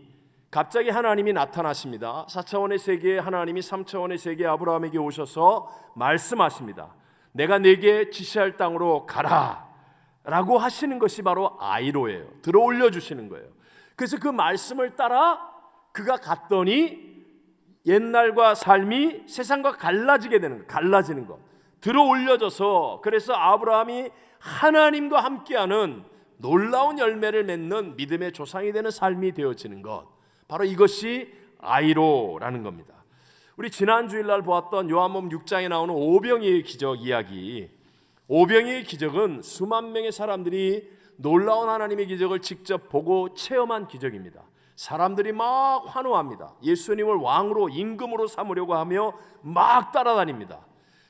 갑자기 하나님이 나타나십니다. 4차원의 세계에 하나님이 3차원의 세계에 아브라함에게 오셔서 말씀하십니다. 내가 네게 지시할 땅으로 가라 라고 하시는 것이 바로 아이로예요. 들어 올려주시는 거예요. 그래서 그 말씀을 따라 그가 갔더니 옛날과 삶이 세상과 갈라지게 되는 것, 갈라지는 것, 들어 올려져서, 그래서 아브라함이 하나님과 함께하는 놀라운 열매를 맺는 믿음의 조상이 되는 삶이 되어지는 것, 바로 이것이 아이로라는 겁니다. 우리 지난 주일날 보았던 요한복음 6장에 나오는 오병이의 기적 이야기, 오병이의 기적은 수만 명의 사람들이 놀라운 하나님의 기적을 직접 보고 체험한 기적입니다. 사람들이 막 환호합니다. 예수님을 왕으로, 임금으로 삼으려고 하며 막 따라다닙니다.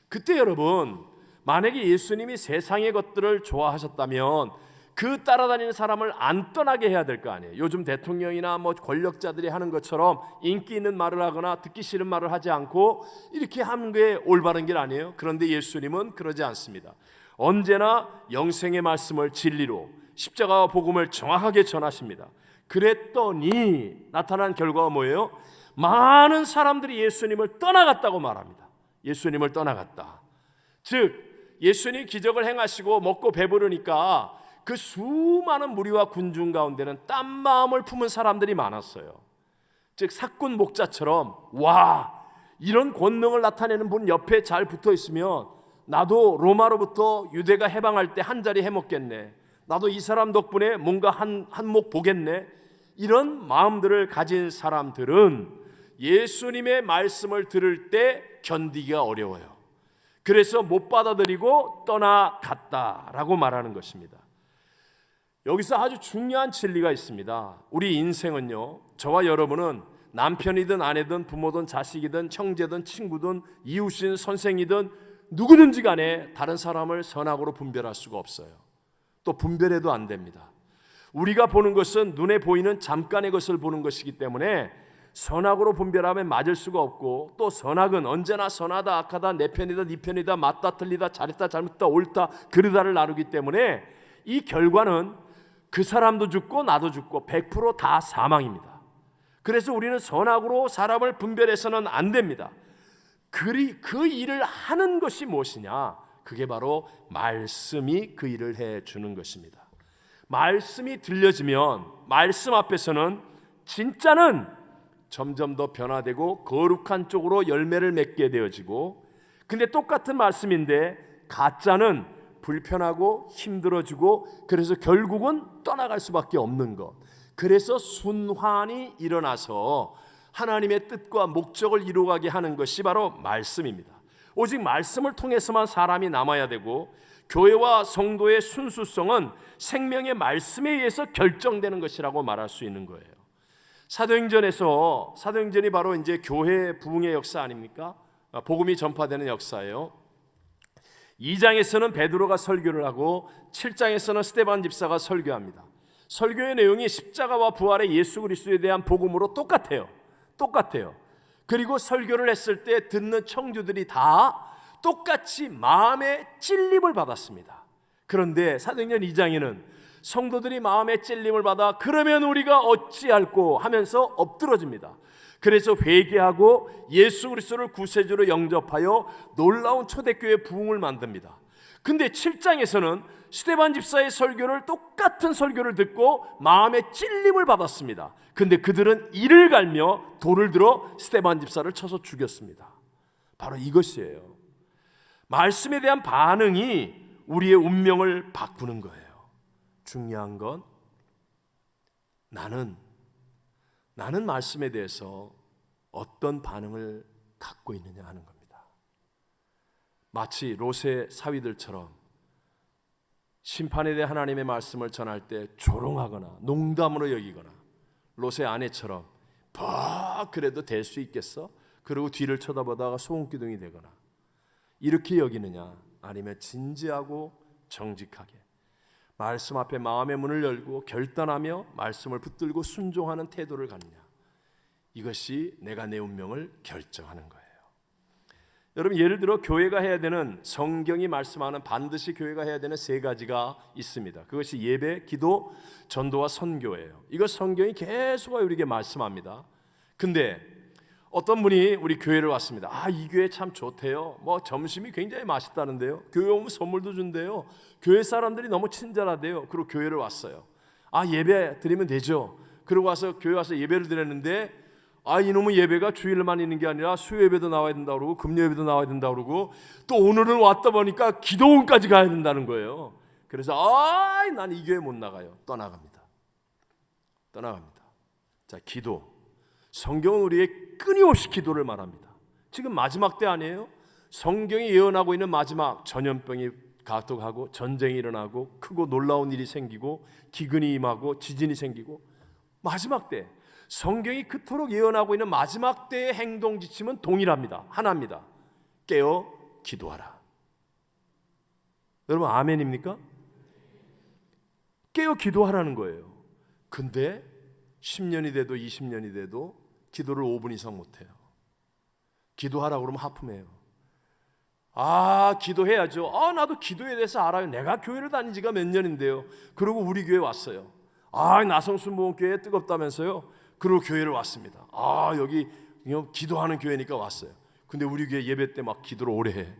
그때 여러분, 만약에 예수님이 세상의 것들을 좋아하셨다면 그 따라다니는 사람을 안 떠나게 해야 될 거 아니에요. 요즘 대통령이나 뭐 권력자들이 하는 것처럼 인기 있는 말을 하거나 듣기 싫은 말을 하지 않고 이렇게 하는 게 올바른 길 아니에요. 그런데 예수님은 그러지 않습니다. 언제나 영생의 말씀을 진리로 십자가와 복음을 정확하게 전하십니다. 그랬더니 나타난 결과가 뭐예요? 많은 사람들이 예수님을 떠나갔다고 말합니다. 예수님을 떠나갔다. 즉 예수님 기적을 행하시고 먹고 배부르니까 그 수많은 무리와 군중 가운데는 딴 마음을 품은 사람들이 많았어요. 즉 사꾼 목자처럼 와, 이런 권능을 나타내는 분 옆에 잘 붙어 있으면 나도 로마로부터 유대가 해방할 때 한 자리 해먹겠네. 나도 이 사람 덕분에 뭔가 한 몫 보겠네. 이런 마음들을 가진 사람들은 예수님의 말씀을 들을 때 견디기가 어려워요. 그래서 못 받아들이고 떠나갔다라고 말하는 것입니다. 여기서 아주 중요한 진리가 있습니다. 우리 인생은요, 저와 여러분은 남편이든 아내든 부모든 자식이든 형제든 친구든 이웃인 선생이든 누구든지 간에 다른 사람을 선악으로 분별할 수가 없어요. 또 분별해도 안 됩니다. 우리가 보는 것은 눈에 보이는 잠깐의 것을 보는 것이기 때문에 선악으로 분별하면 맞을 수가 없고, 또 선악은 언제나 선하다 악하다 내 편이다 네 편이다 맞다 틀리다 잘했다 잘못했다 옳다 그르다를 나누기 때문에 이 결과는 그 사람도 죽고 나도 죽고 100% 다 사망입니다. 그래서 우리는 선악으로 사람을 분별해서는 안 됩니다. 그 일을 하는 것이 무엇이냐? 그게 바로 말씀이 그 일을 해주는 것입니다. 말씀이 들려지면 말씀 앞에서는 진짜는 점점 더 변화되고 거룩한 쪽으로 열매를 맺게 되어지고, 근데 똑같은 말씀인데 가짜는 불편하고 힘들어지고 그래서 결국은 떠나갈 수밖에 없는 것. 그래서 순환이 일어나서 하나님의 뜻과 목적을 이루어가게 하는 것이 바로 말씀입니다. 오직 말씀을 통해서만 사람이 남아야 되고, 교회와 성도의 순수성은 생명의 말씀에 의해서 결정되는 것이라고 말할 수 있는 거예요. 사도행전이 바로 이제 교회 부흥의 역사 아닙니까? 복음이 전파되는 역사예요. 2장에서는 베드로가 설교를 하고 7장에서는 스데반 집사가 설교합니다. 설교의 내용이 십자가와 부활의 예수 그리스도에 대한 복음으로 똑같아요. 그리고 설교를 했을 때 듣는 청주들이 다 똑같이 마음의 찔림을 받았습니다. 그런데 사도행전 2장에는 성도들이 마음의 찔림을 받아 그러면 우리가 어찌할꼬 하면서 엎드러집니다. 그래서 회개하고 예수 그리스도를 구세주로 영접하여 놀라운 초대교회 부흥을 만듭니다. 근데 7장에서는 스데반 집사의 설교를 똑같은 설교를 듣고 마음의 찔림을 받았습니다. 근데 그들은 이를 갈며 돌을 들어 스데반 집사를 쳐서 죽였습니다. 바로 이것이에요. 말씀에 대한 반응이 우리의 운명을 바꾸는 거예요. 중요한 건 나는 말씀에 대해서 어떤 반응을 갖고 있느냐 하는 겁니다. 마치 롯의 사위들처럼 심판에 대해 하나님의 말씀을 전할 때 조롱하거나 농담으로 여기거나, 롯의 아내처럼 그래도 될 수 있겠어? 그리고 뒤를 쳐다보다가 소금기둥이 되거나 이렇게 여기느냐, 아니면 진지하고 정직하게 말씀 앞에 마음의 문을 열고 결단하며 말씀을 붙들고 순종하는 태도를 갖느냐, 이것이 내가 내 운명을 결정하는 거예요. 여러분, 예를 들어 교회가 해야 되는, 성경이 말씀하는 반드시 교회가 해야 되는 세 가지가 있습니다. 그것이 예배, 기도, 전도와 선교예요. 이것 성경이 계속 우리에게 말씀합니다. 근데 어떤 분이 우리 교회를 왔습니다. 이 교회 참 좋대요. 점심이 굉장히 맛있다는데요. 교회 오면 선물도 준대요. 교회 사람들이 너무 친절하대요. 그리고 교회를 왔어요. 예배 드리면 되죠. 그리고 교회 와서 예배를 드렸는데 이놈의 예배가 주일만 있는 게 아니라 수요 예배도 나와야 된다고 그러고 금요 예배도 나와야 된다고 그러고 또 오늘은 왔다 보니까 기도원까지 가야 된다는 거예요. 그래서 난 이 교회 못 나가요. 떠나갑니다. 자, 기도. 성경은 우리의 끊임없이 기도를 말합니다. 지금 마지막 때 아니에요? 성경이 예언하고 있는 마지막, 전염병이 가득하고 전쟁이 일어나고 크고 놀라운 일이 생기고 기근이 임하고 지진이 생기고, 마지막 때 성경이 그토록 예언하고 있는 마지막 때의 행동 지침은 동일합니다. 하나입니다. 깨어 기도하라. 여러분, 아멘입니까? 그래요 기도하라는 거예요. 근데 10년이 돼도 20년이 돼도 기도를 5분 이상 못해요. 기도하라고 그러면 하품해요. 기도해야죠. 나도 기도에 대해서 알아요. 내가 교회를 다닌 지가 몇 년인데요. 그리고 우리 교회 왔어요. 나성순복음교회 뜨겁다면서요. 그리고 교회를 왔습니다. 여기 기도하는 교회니까 왔어요. 근데 우리 교회 예배 때 막 기도를 오래 해.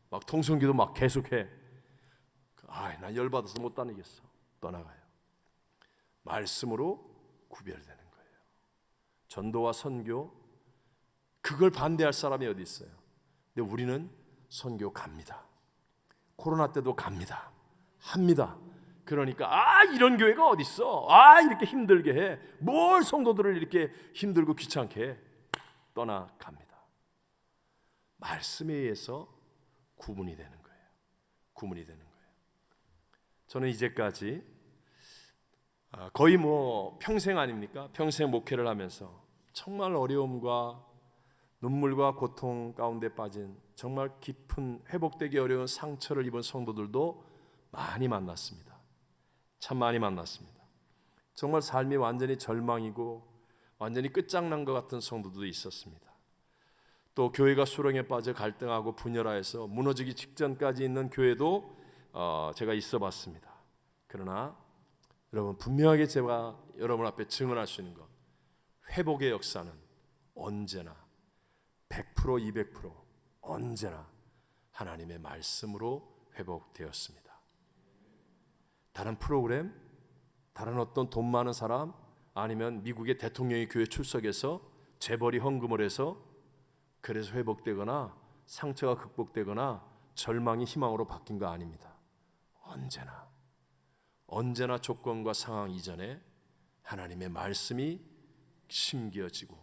막 통성기도 막 계속해. 난 열받아서 못 다니겠어. 떠나가요. 말씀으로 구별되는 거예요. 전도와 선교, 그걸 반대할 사람이 어디 있어요? 근데 우리는 선교 갑니다. 코로나 때도 갑니다. 합니다. 그러니까 이런 교회가 어디 있어? 이렇게 힘들게 해. 뭘 성도들을 이렇게 힘들고 귀찮게 해? 떠나갑니다. 말씀에 의해서 구분이 되는 거예요. 구분이 되는 거예요. 저는 이제까지 거의 평생 아닙니까? 평생 목회를 하면서 정말 어려움과 눈물과 고통 가운데 빠진 정말 깊은 회복되기 어려운 상처를 입은 성도들도 많이 만났습니다. 참 많이 만났습니다. 정말 삶이 완전히 절망이고 완전히 끝장난 것 같은 성도도 있었습니다. 또 교회가 수렁에 빠져 갈등하고 분열하여서 무너지기 직전까지 있는 교회도 제가 있어 봤습니다. 그러나 여러분, 분명하게 제가 여러분 앞에 증언할 수 있는 것, 회복의 역사는 언제나 100% 200% 언제나 하나님의 말씀으로 회복되었습니다. 다른 프로그램, 다른 어떤 돈 많은 사람, 아니면 미국의 대통령이 교회 출석해서 재벌이 헌금을 해서 그래서 회복되거나 상처가 극복되거나 절망이 희망으로 바뀐 거 아닙니다. 언제나 조건과 상황 이전에 하나님의 말씀이 심겨지고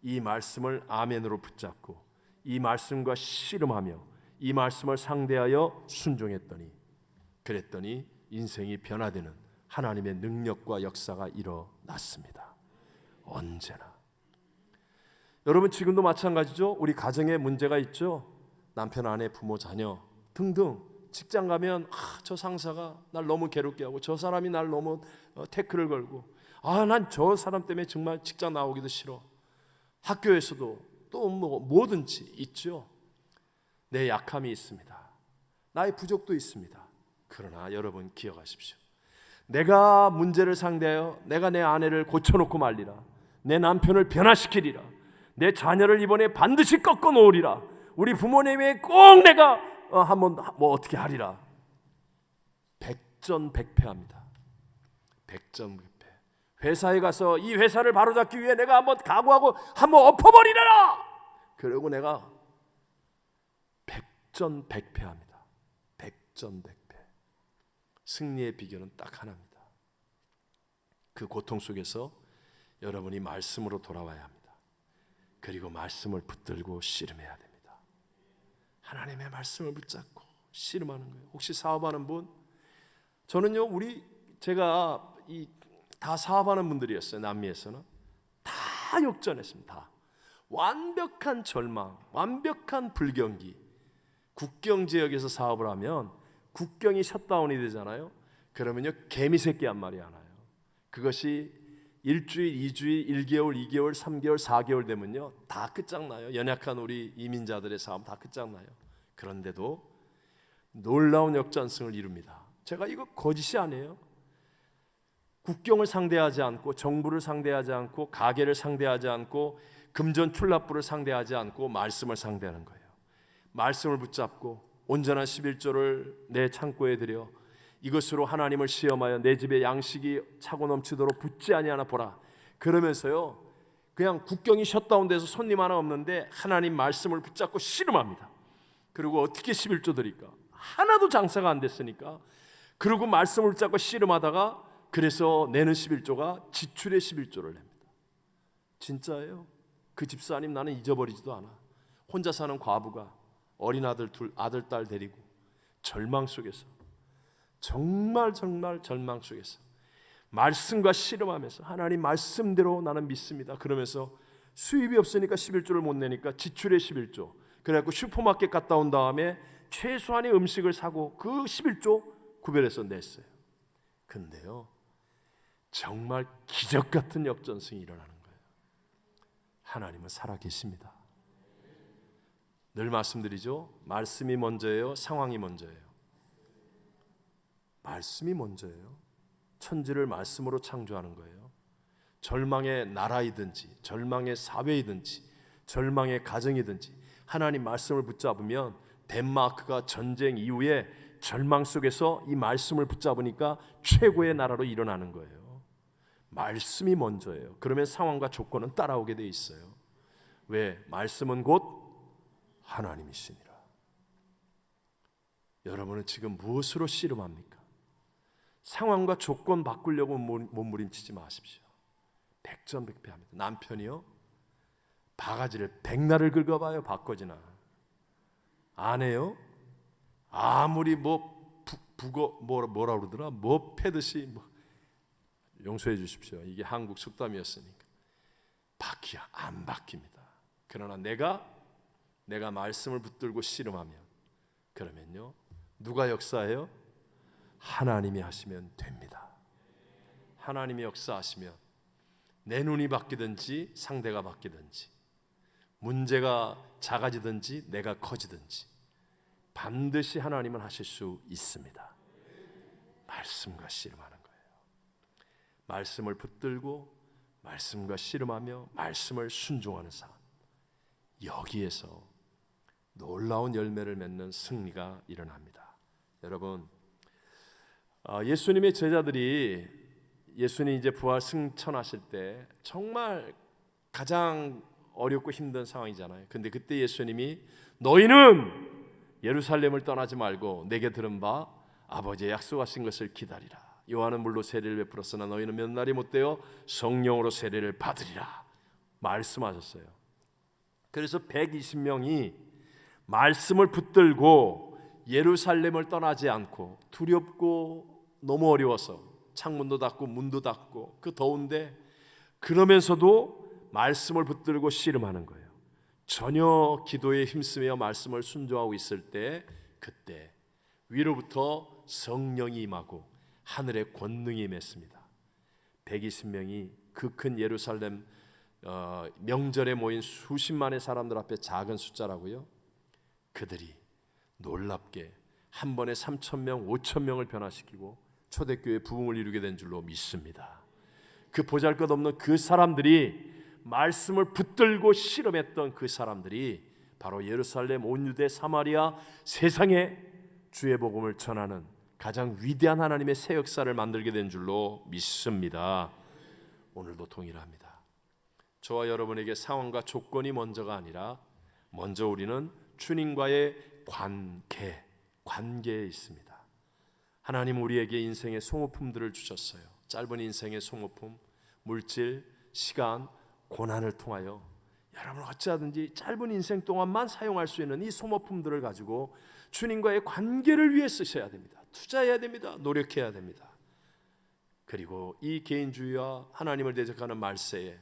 이 말씀을 아멘으로 붙잡고 이 말씀과 씨름하며 이 말씀을 상대하여 그랬더니 인생이 변화되는 하나님의 능력과 역사가 일어났습니다. 언제나. 여러분, 지금도 마찬가지죠. 우리 가정에 문제가 있죠. 남편, 아내, 부모, 자녀 등등. 직장 가면 저 상사가 날 너무 괴롭게 하고 저 사람이 날 너무 태클을 걸고 난 저 사람 때문에 정말 직장 나오기도 싫어. 학교에서도 또 뭐든지 있죠. 내 약함이 있습니다. 나의 부족도 있습니다. 그러나 여러분 기억하십시오. 내가 문제를 상대하여 내가 내 아내를 고쳐놓고 말리라. 내 남편을 변화시키리라. 내 자녀를 이번에 반드시 꺾어 놓으리라. 우리 부모님에게 꼭 내가 한번 어떻게 하리라. 백전백패합니다. 백전백패. 회사에 가서 이 회사를 바로잡기 위해 내가 한번 각오하고 한번 엎어버리라. 그리고 내가 백전백패합니다. 백전백패. 승리의 비결은 딱 하나입니다. 그 고통 속에서 여러분이 말씀으로 돌아와야 합니다. 그리고 말씀을 붙들고 씨름해야 됩니다. 하나님의 말씀을 붙잡고 씨름하는 거예요. 혹시 사업하는 분? 저는요, 제가 다 사업하는 분들이었어요. 남미에서는 다 역전했습니다. 다. 완벽한 절망, 완벽한 불경기. 국경 지역에서 사업을 하면 국경이 셧다운이 되잖아요. 그러면요, 개미 새끼 한 마리 하나요. 그것이 일주일, 2주일, 1개월, 2개월, 3개월, 4개월 되면요 다 끝장나요. 연약한 우리 이민자들의 삶 다 끝장나요. 그런데도 놀라운 역전승을 이룹니다. 제가 이거 거짓이 아니에요. 국경을 상대하지 않고 정부를 상대하지 않고 가게를 상대하지 않고 금전 출납부를 상대하지 않고 말씀을 상대하는 거예요. 말씀을 붙잡고 온전한 11조를 내 창고에 들여 이것으로 하나님을 시험하여 내 집에 양식이 차고 넘치도록 붓지 아니하나 보라. 그러면서요, 그냥 국경이 셧다운돼서 손님 하나 없는데 하나님 말씀을 붙잡고 씨름합니다. 그리고 어떻게 11조 드릴까? 하나도 장사가 안 됐으니까. 그리고 말씀을 붙잡고 씨름하다가 그래서 내는 11조가 지출의 11조를 냅니다. 진짜예요. 그 집사님 나는 잊어버리지도 않아. 혼자 사는 과부가 어린 아들 아들 딸 데리고 절망 속에서 정말 절망 속에서 말씀과 씨름하면서 하나님 말씀대로 나는 믿습니다. 그러면서 수입이 없으니까 11조를 못 내니까 지출의 11조. 그래갖고 슈퍼마켓 갔다 온 다음에 최소한의 음식을 사고 그 11조 구별해서 냈어요. 근데요, 정말 기적 같은 역전승이 일어나는 거예요. 하나님은 살아계십니다. 늘 말씀드리죠. 말씀이 먼저예요, 상황이 먼저예요? 말씀이 먼저예요. 천지를 말씀으로 창조하는 거예요. 절망의 나라이든지 절망의 사회이든지 절망의 가정이든지 하나님 말씀을 붙잡으면, 덴마크가 전쟁 이후에 절망 속에서 이 말씀을 붙잡으니까 최고의 나라로 일어나는 거예요. 말씀이 먼저예요. 그러면 상황과 조건은 따라오게 돼 있어요. 왜? 말씀은 곧 하나님이시니라. 여러분은 지금 무엇으로 씨름합니까? 상황과 조건 바꾸려고 몸부림치지 마십시오. 백전백패합니다. 남편이요, 바가지를 백날을 긁어봐요, 바꿔지나. 아내요, 아무리 뭐라 그러더라, 뭐 패듯이 용서해 주십시오. 이게 한국 속담이었으니까. 바퀴야 안 바뀝니다. 그러나 내가 말씀을 붙들고 씨름하면, 그러면요, 누가 역사해요? 하나님이 하시면 됩니다. 하나님이 역사하시면 내 눈이 바뀌든지 상대가 바뀌든지, 문제가 작아지든지 내가 커지든지 반드시 하나님은 하실 수 있습니다. 말씀과 씨름하는 거예요. 말씀을 붙들고 말씀과 씨름하며 말씀을 순종하는 삶, 여기에서 놀라운 열매를 맺는 승리가 일어납니다. 여러분, 예수님의 제자들이 예수님 이제 부활 승천하실 때 정말 가장 어렵고 힘든 상황이잖아요. 근데 그때 예수님이 너희는 예루살렘을 떠나지 말고 내게 들은 바 아버지의 약속하신 것을 기다리라. 요한은 물로 세례를 베풀었으나 너희는 몇 날이 못되어 성령으로 세례를 받으리라 말씀하셨어요. 그래서 120명이 말씀을 붙들고 예루살렘을 떠나지 않고, 두렵고 너무 어려워서 창문도 닫고 문도 닫고 그 더운데, 그러면서도 말씀을 붙들고 씨름하는 거예요. 전혀 기도에 힘쓰며 말씀을 순종하고 있을 때, 그때 위로부터 성령이 임하고 하늘의 권능이 임했습니다. 120명이 그 큰 예루살렘 명절에 모인 수십만의 사람들 앞에, 작은 숫자라고요, 그들이 놀랍게 한 번에 3,000명, 5,000명을 변화시키고 초대교회 부흥을 이루게 된 줄로 믿습니다. 그 보잘것없는 그 사람들이, 말씀을 붙들고 씨름했던 그 사람들이 바로 예루살렘, 온 유대, 사마리아, 세상에 주의 복음을 전하는 가장 위대한 하나님의 새 역사를 만들게 된 줄로 믿습니다. 오늘도 동일합니다. 저와 여러분에게 상황과 조건이 먼저가 아니라 먼저 우리는 주님과의 관계에 있습니다. 하나님 우리에게 인생의 소모품들을 주셨어요. 짧은 인생의 소모품, 물질, 시간, 고난을 통하여 여러분 어찌하든지 짧은 인생 동안만 사용할 수 있는 이 소모품들을 가지고 주님과의 관계를 위해 쓰셔야 됩니다. 투자해야 됩니다. 노력해야 됩니다. 그리고 이 개인주의와 하나님을 대적하는 말세에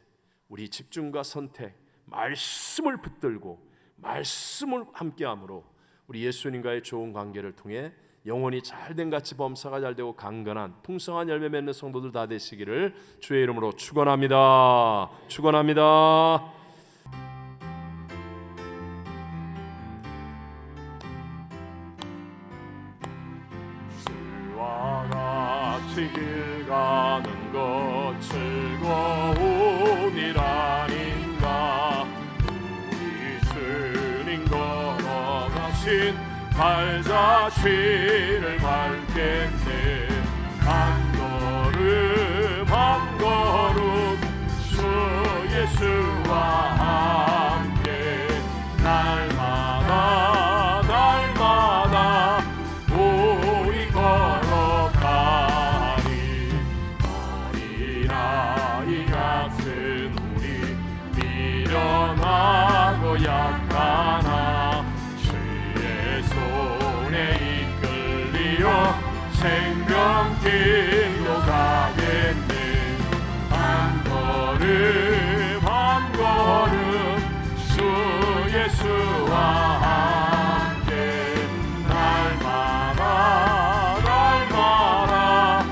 우리 집중과 선택, 말씀을 붙들고 말씀을 함께함으로 우리 예수님과의 좋은 관계를 통해 영혼이 잘된 같이 범사가 잘되고 강건한 풍성한 열매 맺는 성도들 다 되시기를 주의 이름으로 축원합니다. 축원합니다. 주와 같이 길 가는 것 즐거움이라닌가. 우리 주님 걸어가신 발자취를 밟겠네. 한 걸음 한 걸음 주 예수와 함께 날마다 날마다 우리 걸어가리. 어린아이 같은 우리 미련하고 약하나 주의 손에 이끌리어 생명길로 가겠네. 한 걸음 한 걸음 주 예수와 함께 날마다 날마다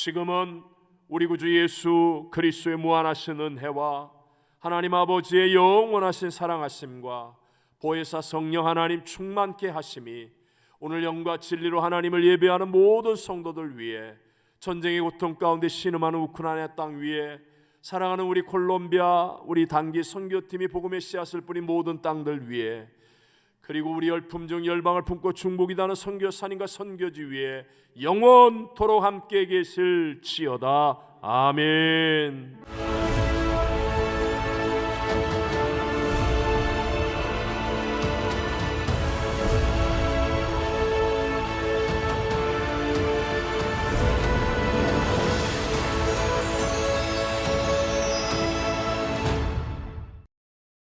지금은 우리 구주 예수 그리스도의 무한하신 은혜와 하나님 아버지의 영원하신 사랑하심과 보혜사 성령 하나님 충만케 하심이 오늘 영과 진리로 하나님을 예배하는 모든 성도들 위해, 전쟁의 고통 가운데 신음하는 우크라이나 땅 위에 사랑하는 우리 콜롬비아, 우리 단기 선교팀이 복음의 씨앗을 뿌린 모든 땅들 위에, 그리고 우리 열품중 열방을 품고 중복이다는 선교사님과 선교지 위에 영원토록 함께 계실지어다. 아멘.